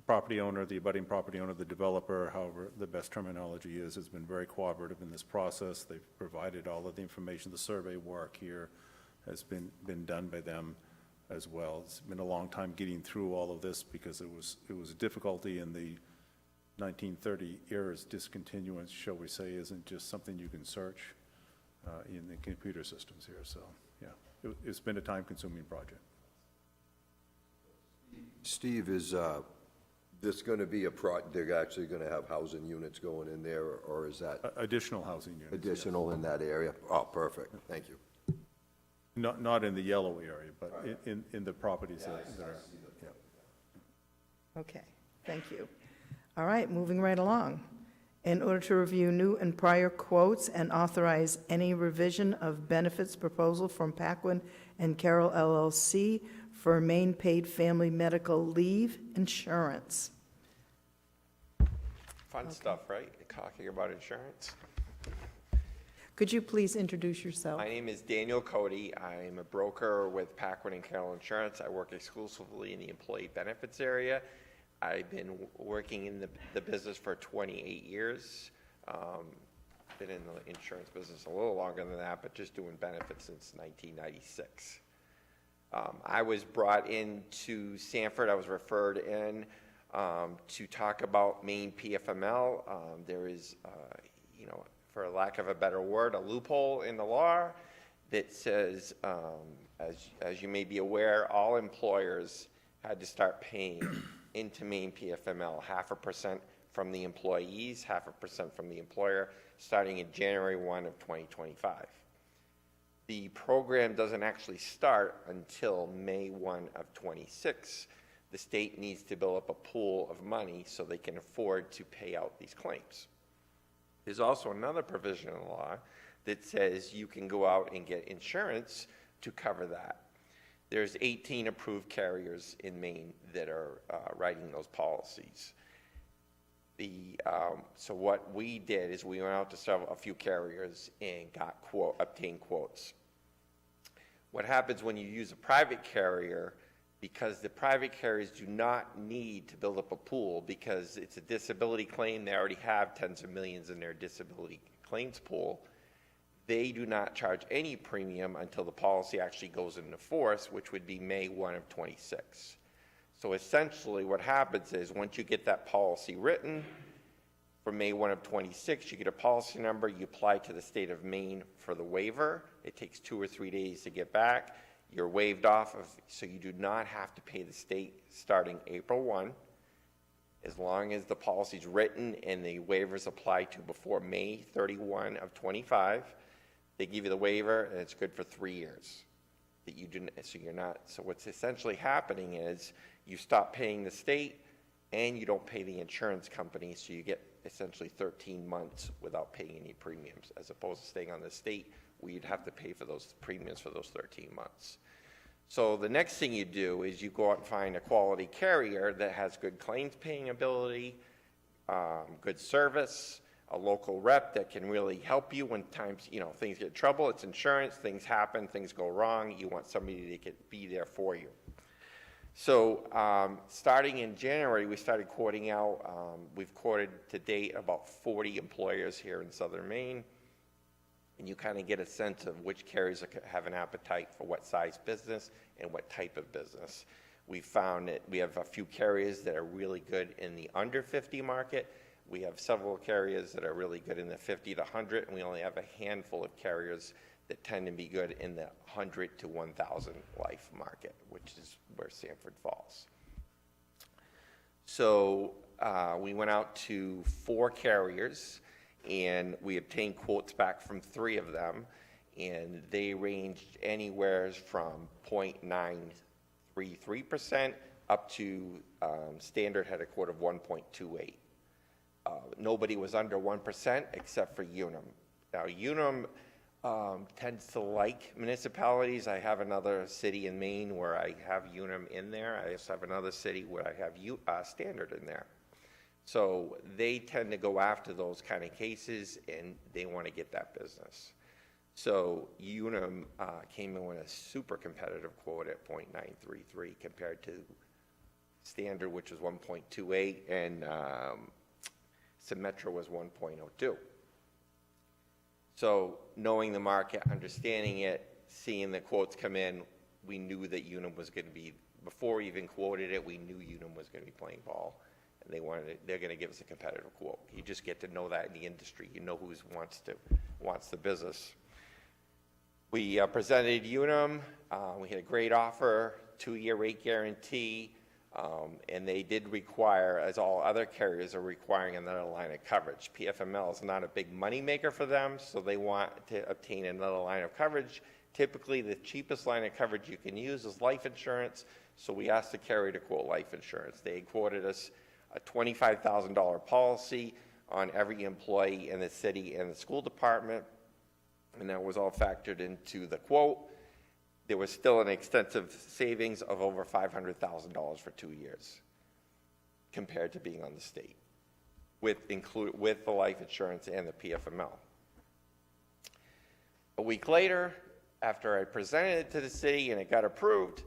property owner, the abutting property owner, the developer, however the best terminology is, has been very cooperative in this process. They've provided all of the information. The survey work here has been done by them as well. It's been a long time getting through all of this because it was a difficulty in the 1930 era's discontinuance, shall we say, isn't just something you can search in the computer systems here. So, yeah, it's been a time-consuming project. Steve, is this going to be they're actually going to have housing units going in there, or is that Additional housing units. additional in that area? Oh, perfect. Thank you. Not in the yellow area, but in the properties that are, Okay, thank you. All right, moving right along. in order to review new and prior quotes and authorize any revision of benefits proposal from Paquin and Carroll LLC for Maine paid family medical leave insurance. Fun stuff, right? Talking about insurance. Could you please introduce yourself? My name is Daniel Cody. I'm a broker with Paquin and Carroll Insurance. I work exclusively in the employee benefits area. I've been working in the business for 28 years. Been in the insurance business a little longer than that, but just doing benefits since 1996. I was brought into Sanford. I was referred in to talk about Maine PFML. There is, for lack of a better word, a loophole in the law that says, as you may be aware, all employers had to start paying into Maine PFML 0.5% from the employees, 0.5% from the employer, starting in January 1 of 2025. The program doesn't actually start until May 1 of 26. The state needs to build up a pool of money so they can afford to pay out these claims. There's also another provision in the law that says you can go out and get insurance to cover that. There's 18 approved carriers in Maine that are writing those policies. So what we did is we went out to a few carriers and obtained quotes. What happens when you use a private carrier, because the private carriers do not need to build up a pool because it's a disability claim, they already have tens of millions in their disability claims pool, they do not charge any premium until the policy actually goes into force, which would be May 1 of 26. So essentially what happens is once you get that policy written for May 1 of 26, you get a policy number, you apply to the state of Maine for the waiver. It takes 2 or 3 days to get back. You're waived off of, so you do not have to pay the state starting April 1, as long as the policy's written and the waivers apply to before May 31 of 25. They give you the waiver, and it's good for 3 years. That you do, so you're not. So what's essentially happening is you stop paying the state, and you don't pay the insurance company. So you get essentially 13 months without paying any premiums, as opposed to staying on the state, where you'd have to pay for those premiums for those 13 months. So the next thing you do is you go out and find a quality carrier that has good claims paying ability, good service, a local rep that can really help you when times, things get in trouble. It's insurance, things happen, things go wrong. You want somebody that can be there for you. So starting in January, we started quoting out. We've quoted to date about 40 employers here in Southern Maine. And you kind of get a sense of which carriers have an appetite for what size business and what type of business. We found that we have a few carriers that are really good in the under 50 market. We have several carriers that are really good in the 50 to 100, and we only have a handful of carriers that tend to be good in the 100 to 1,000 life market, which is where Sanford falls. So we went out to 4 carriers, and we obtained quotes back from 3 of them, and they ranged anywhere from 0.933% up to Standard had a quote of 1.28. Nobody was under 1% except for Unum. Now, Unum tends to like municipalities. I have another city in Maine where I have Unum in there. I also have another city where I have Standard in there. So they tend to go after those kind of cases, and they want to get that business. So Unum came in with a super competitive quote at 0.933 compared to Standard, which was 1.28, and Symetra was 1.02. So knowing the market, understanding it, seeing the quotes come in, we knew that Unum was going to be, before we even quoted it, we knew Unum was going to be playing ball. And they're going to give us a competitive quote. You just get to know that in the industry. You know who wants the business. We presented Unum. We had a great offer, 2-year rate guarantee, and they did require, as all other carriers are requiring, another line of coverage. PFML is not a big money maker for them, so they want to obtain another line of coverage. Typically, the cheapest line of coverage you can use is life insurance, so we asked the carrier to quote life insurance. They quoted us a $25,000 policy on every employee in the city and the school department, and that was all factored into the quote. There was still an extensive savings of over $500,000 for 2 years compared to being on the state, with the life insurance and the PFML. A week later, after I presented it to the city and it got approved,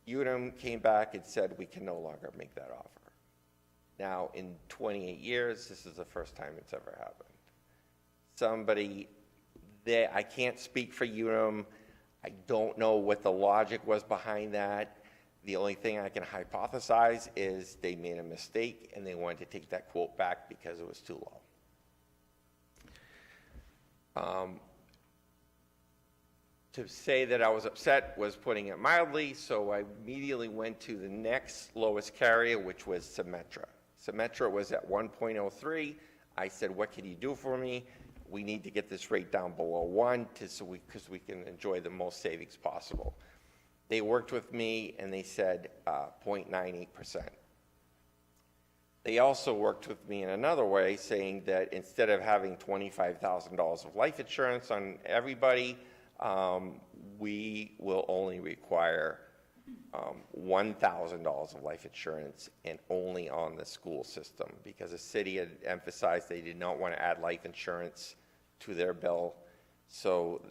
Unum came back and said we can no longer make that offer. Now, in 28 years, this is the first time it's ever happened. I can't speak for Unum. I don't know what the logic was behind that. The only thing I can hypothesize is they made a mistake and they wanted to take that quote back because it was too low. To say that I was upset was putting it mildly, so I immediately went to the next lowest carrier, which was Symetra. Symetra was at 1.03. I said, what can you do for me? We need to get this rate down below 1 because we can enjoy the most savings possible. They worked with me and they said 0.98%. They also worked with me in another way, saying that instead of having $25,000 of life insurance on everybody, we will only require $1,000 of life insurance and only on the school system, because the city had emphasized they did not want to add life insurance to their bill. So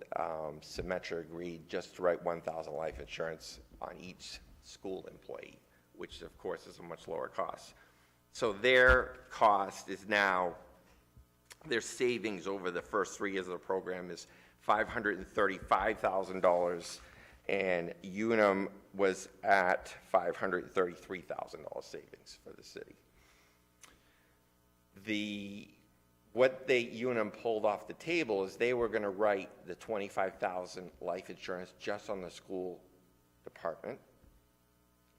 Symetra agreed just to write 1,000 life insurance on each school employee, which of course is a much lower cost. So their cost is now, their savings over the first 3 years of the program is $535,000, and Unum was at $533,000 savings for the city. What Unum pulled off the table is they were going to write the $25,000 life insurance just on the school department,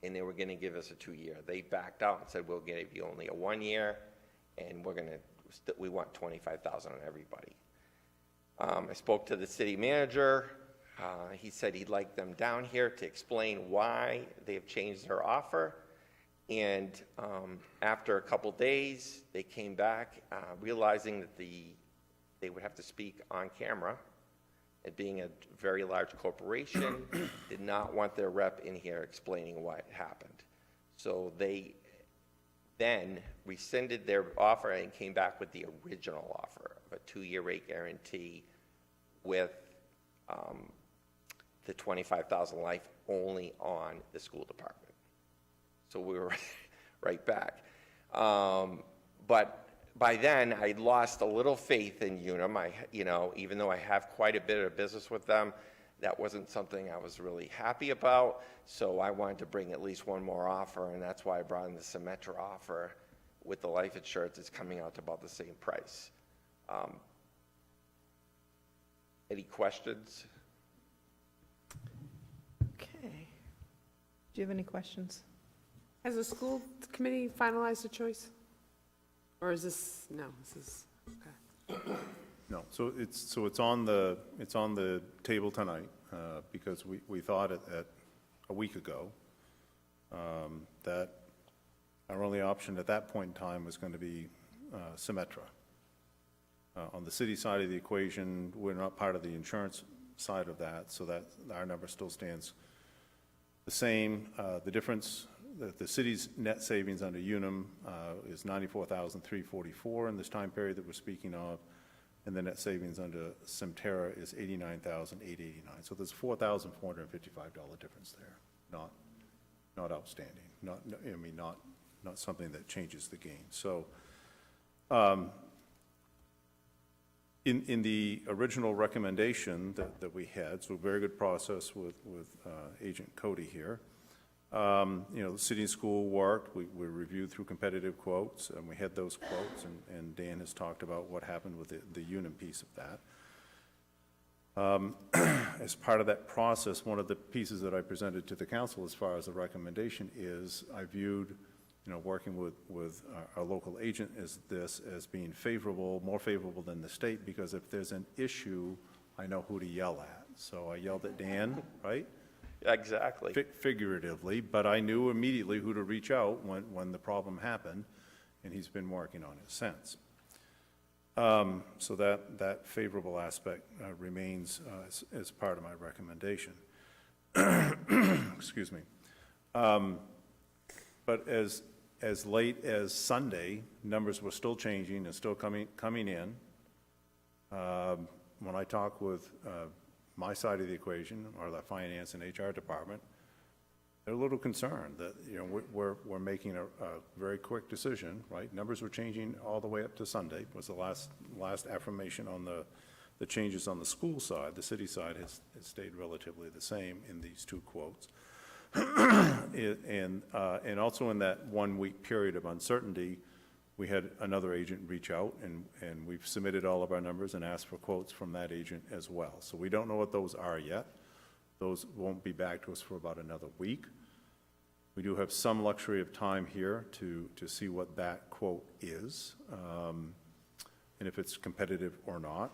and they were going to give us a 2-year. They backed out and said, we'll give you only a 1 year, and we want $25,000 on everybody. I spoke to the city manager. He said he'd like them down here to explain why they've changed their offer. And after a couple days, they came back, realizing that they would have to speak on camera. And being a very large corporation, did not want their rep in here explaining what happened. So they then rescinded their offer and came back with the original offer of a 2-year rate guarantee with the $25,000 life only on the school department. So we were right back. But by then, I lost a little faith in Unum. Even though I have quite a bit of business with them, that wasn't something I was really happy about. So I wanted to bring at least one more offer, and that's why I brought in the Symetra offer with the life insurance. It's coming out to about the same price. Any questions? Okay. Do you have any questions? Has the school committee finalized a choice? Or is this, no, this is, okay. No, so it's on the table tonight, because we thought at a week ago that our only option at that point in time was going to be Symetra. On the city side of the equation, we're not part of the insurance side of that, so that our number still stands the same. The difference, the city's net savings under Unum is $94,344 in this time period that we're speaking of, and the net savings under Symetra is $89,889. So there's $4,455 difference there. Not outstanding. Not something that changes the game. So. In the original recommendation that we had, so a very good process with Agent Cody here, the city and school worked. We reviewed through competitive quotes, and we had those quotes, and Dan has talked about what happened with the Unum piece of that. As part of that process, one of the pieces that I presented to the council as far as the recommendation is I viewed working with our local agent as being favorable, more favorable than the state, because if there's an issue, I know who to yell at. So I yelled at Dan, right? Exactly. Figuratively, but I knew immediately who to reach out when the problem happened, and he's been working on it since. So that favorable aspect remains as part of my recommendation. Excuse me. But as late as Sunday, numbers were still changing and still coming in. When I talk with my side of the equation, or the finance and HR department, they're a little concerned that, you know, we're making a very quick decision, right? Numbers were changing all the way up to Sunday, was the last affirmation on the changes on the school side. The city side has stayed relatively the same in these two quotes. And also in that 1 week period of uncertainty, we had another agent reach out, and we've submitted all of our numbers and asked for quotes from that agent as well. So we don't know what those are yet. Those won't be back to us for about another week. We do have some luxury of time here to see what that quote is, and if it's competitive or not,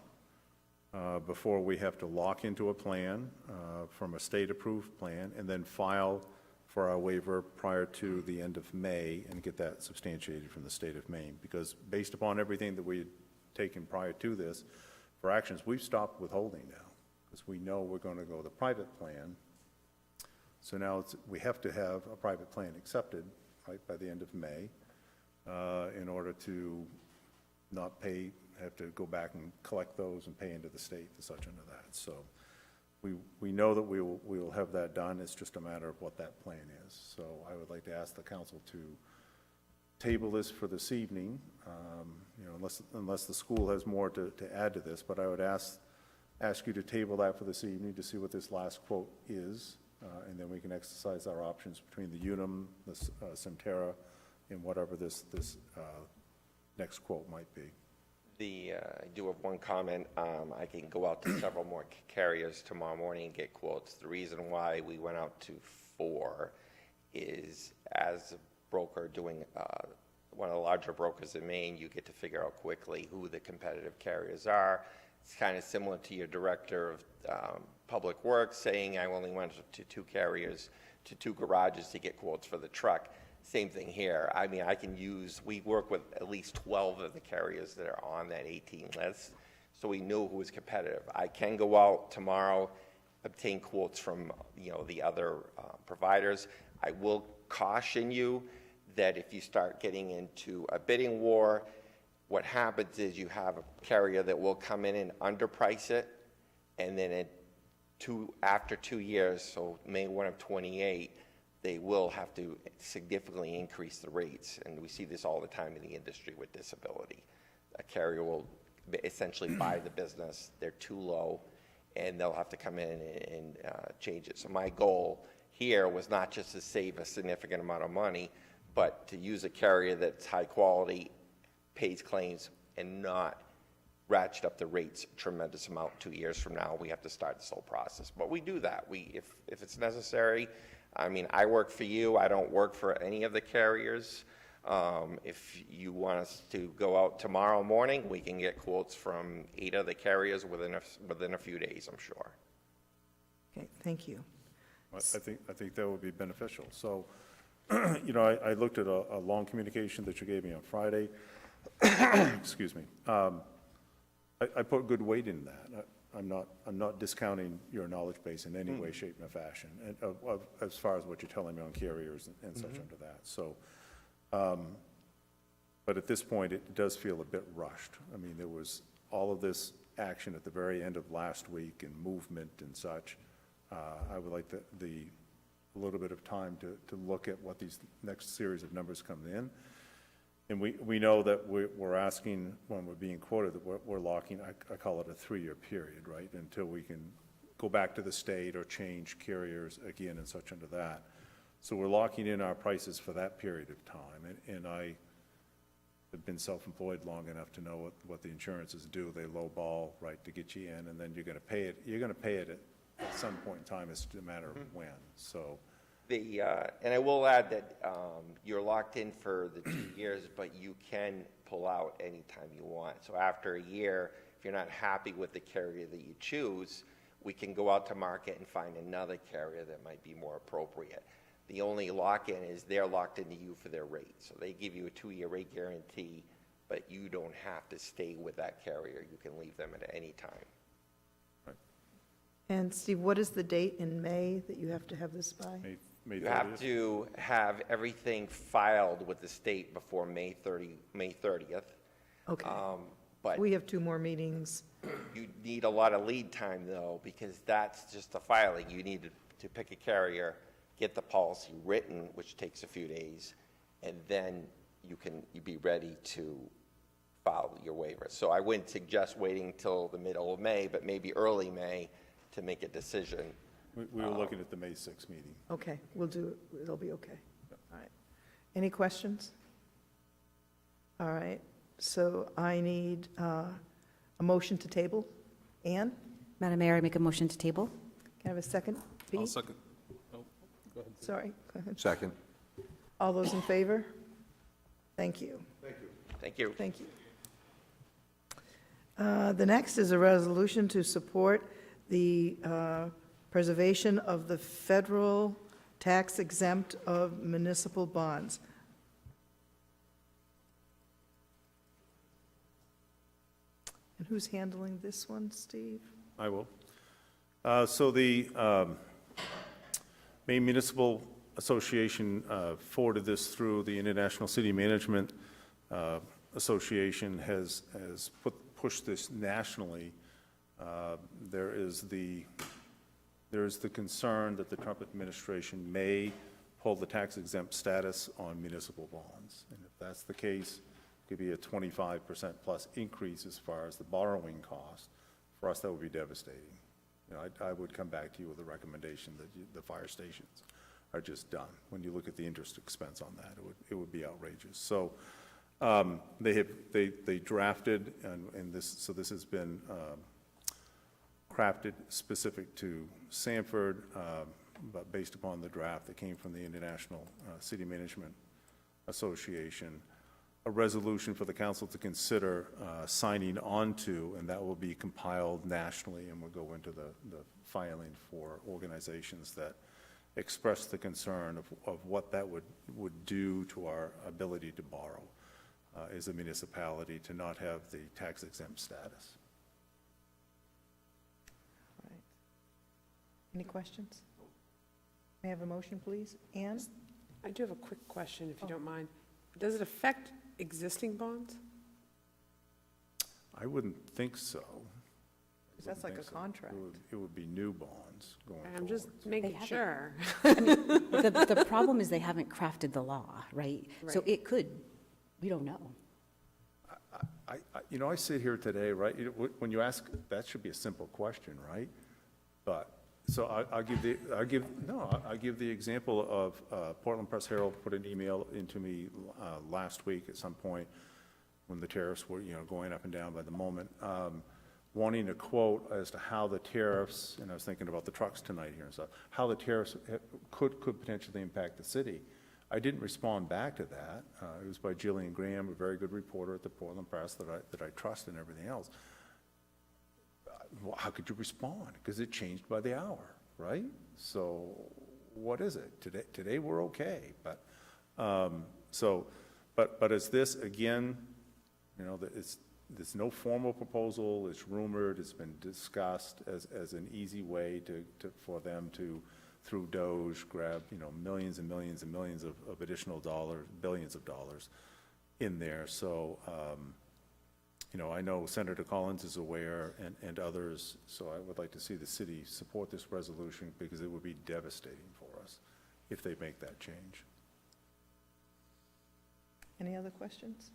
before we have to lock into a plan from a state-approved plan and then file for our waiver prior to the end of May and get that substantiated from the state of Maine. Because based upon everything that we had taken prior to this, for actions, we've stopped withholding now, because we know we're going to go the private plan. So now we have to have a private plan accepted, right, by the end of May, in order to not have to go back and collect those and pay into the state and such under that. So we know that we will have that done. It's just a matter of what that plan is. So I would like to ask the council to table this for this evening, you know, unless the school has more to add to this, but I would ask you to table that for this evening to see what this last quote is, and then we can exercise our options between the Unum, the Centera, and whatever this next quote might be. I do have one comment. I can go out to several more carriers tomorrow morning and get quotes. The reason why we went out to 4 is, as a broker doing one of the larger brokers in Maine, you get to figure out quickly who the competitive carriers are. It's kind of similar to your director of public works saying, I only went to 2 carriers, to 2 garages to get quotes for the truck. Same thing here. I mean, we work with at least 12 of the carriers that are on that 18 list, so we know who is competitive. I can go out tomorrow, obtain quotes from, you know, the other providers. I will caution you that if you start getting into a bidding war, what happens is you have a carrier that will come in and underprice it, and then after 2 years, so May 1 of 28, they will have to significantly increase the rates. And we see this all the time in the industry with disability. A carrier will essentially buy the business, they're too low, and they'll have to come in and change it. So my goal here was not just to save a significant amount of money, but to use a carrier that's high quality, pays claims, and not ratchet up the rates a tremendous amount. 2 years from now, we have to start this whole process. But we do that. If it's necessary. I mean, I work for you. I don't work for any of the carriers. If you want us to go out tomorrow morning, we can get quotes from 8 of the carriers within a few days, I'm sure. Okay, thank you. I think that would be beneficial. So, you know, I looked at a long communication that you gave me on Friday. Excuse me. I put good weight in that. I'm not discounting your knowledge base in any way, shape, or fashion, and as far as what you're telling me on carriers and such under that. So, but at this point, it does feel a bit rushed. I mean, there was all of this action at the very end of last week and movement and such. I would like a little bit of time to look at what these next series of numbers come in. And we know that we're asking, when we're being quoted, that we're locking, I call it a 3-year period, right, until we can go back to the state or change carriers again and such under that. So we're locking in our prices for that period of time. And I have been self-employed long enough to know what the insurances do. They lowball, right, to get you in, and then you're going to pay it. You're going to pay it at some point in time. It's a matter of when. So. And I will add that you're locked in for the 2 years, but you can pull out anytime you want. So after a year, if you're not happy with the carrier that you choose, we can go out to market and find another carrier that might be more appropriate. The only lock-in is they're locked into you for their rate. So they give you a 2-year rate guarantee, but you don't have to stay with that carrier. You can leave them at any time. And Steve, what is the date in May that you have to have this by? May You have 30th? to have everything filed with the state before May 30th. Okay. But We have 2 more meetings. you need a lot of lead time, though, because that's just the filing. You need to pick a carrier, get the policy written, which takes a few days, and then you be ready to file your waiver. So I wouldn't suggest waiting till the middle of May, but maybe early May to make a decision. We were looking at the May 6th meeting. Okay, we'll do it, it'll be okay. All right. Any questions? All right, so I need a motion to table. Ann, Madam Mayor, I make a motion to table. can I have a second? I'll Pete? second. Oh, go ahead. Sorry, go ahead. Second. All those in favor? Thank you. Thank you. Thank you. The next is a resolution to support the preservation of the federal tax exempt of municipal bonds. And who's handling this one, Steve? I will. So the Maine Municipal Association forwarded this through the International City Management Association has pushed this nationally. There is the concern that the Trump administration may pull the tax exempt status on municipal bonds. And if that's the case, it could be a 25% plus increase as far as the borrowing cost. For us, that would be devastating. You know, I would come back to you with a recommendation that the fire stations are just done. When you look at the interest expense on that, it would be outrageous. So they drafted, and this has been crafted specific to Sanford, but based upon the draft that came from the International City Management Association, a resolution for the council to consider signing onto, and that will be compiled nationally and will go into the filing for organizations that express the concern of what that would do to our ability to borrow as a municipality to not have the tax exempt status. All right. Any questions? May I have a motion, please? Ann? I do have a quick question, if you don't mind. Does it affect existing bonds? I wouldn't think so. That's like a contract. It would be new bonds going forward. I'm just making sure. The problem is they haven't crafted the law, right? So Right. it could, we don't know. I sit here today, right, when you ask, that should be a simple question, right? But, so I'll give the example of Portland Press Herald put an email into me last week at some point when the tariffs were, going up and down by the moment, wanting a quote as to how the tariffs, and I was thinking about the trucks tonight here and stuff, how the tariffs could potentially impact the city. I didn't respond back to that. It was by Jillian Graham, a very good reporter at the Portland Press that I trust and everything else. Well, how could you respond? Because it changed by the hour, right? So what is it? Today we're okay, but as this, again, there's no formal proposal. It's rumored. It's been discussed as an easy way for them to, through Doge, grab millions and millions and millions of additional dollars, billions of dollars in there. So I know Senator Collins is aware and others. So I would like to see the city support this resolution because it would be devastating for us if they make that change. Any other questions?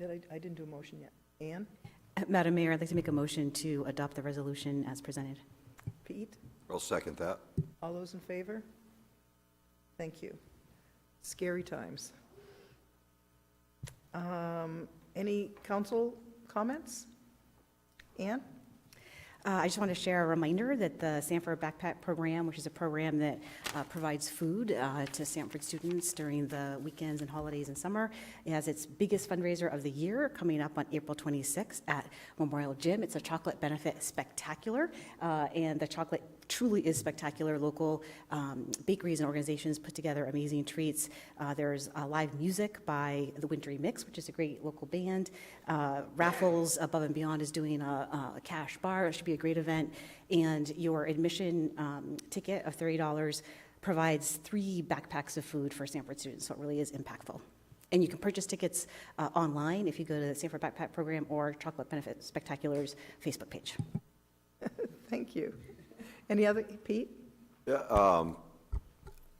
I didn't do a motion yet. Ann? Madam Mayor, I'd like to make a motion to adopt the resolution as presented. Pete? I'll second that. All those in favor? Thank you. Scary times. Any council comments? Ann? I just want to share a reminder that the Sanford Backpack Program, which is a program that provides food to Sanford students during the weekends and holidays and summer, it has its biggest fundraiser of the year coming up on April 26th at Memorial Gym. It's a chocolate benefit spectacular, and the chocolate truly is spectacular. Local bakeries and organizations put together amazing treats. There's live music by the Wintry Mix, which is a great local band. Raffles Above and Beyond is doing a cash bar. It should be a great event. And your admission ticket of $30 provides 3 backpacks of food for Sanford students, so it really is impactful. And you can purchase tickets online if you go to the Sanford Backpack Program or Chocolate Benefit Spectacular's Facebook page. Thank you. Any other, Pete? Yeah,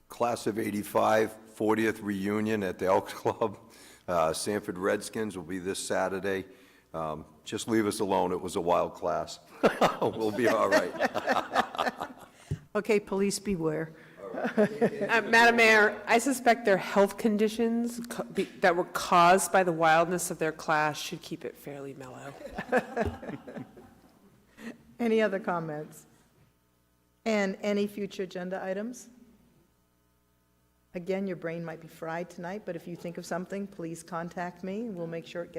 Class of 85, 40th reunion at the Elks Club. Sanford Redskins will be this Saturday. Just leave us alone. It was a wild class. We'll be all right. Okay, police beware. Madam Mayor, I suspect their health conditions that were caused by the wildness of their class should keep it fairly mellow. Any other comments? And any future agenda items? Again, your brain might be fried tonight, but if you think of something, please contact me, and we'll make sure it gets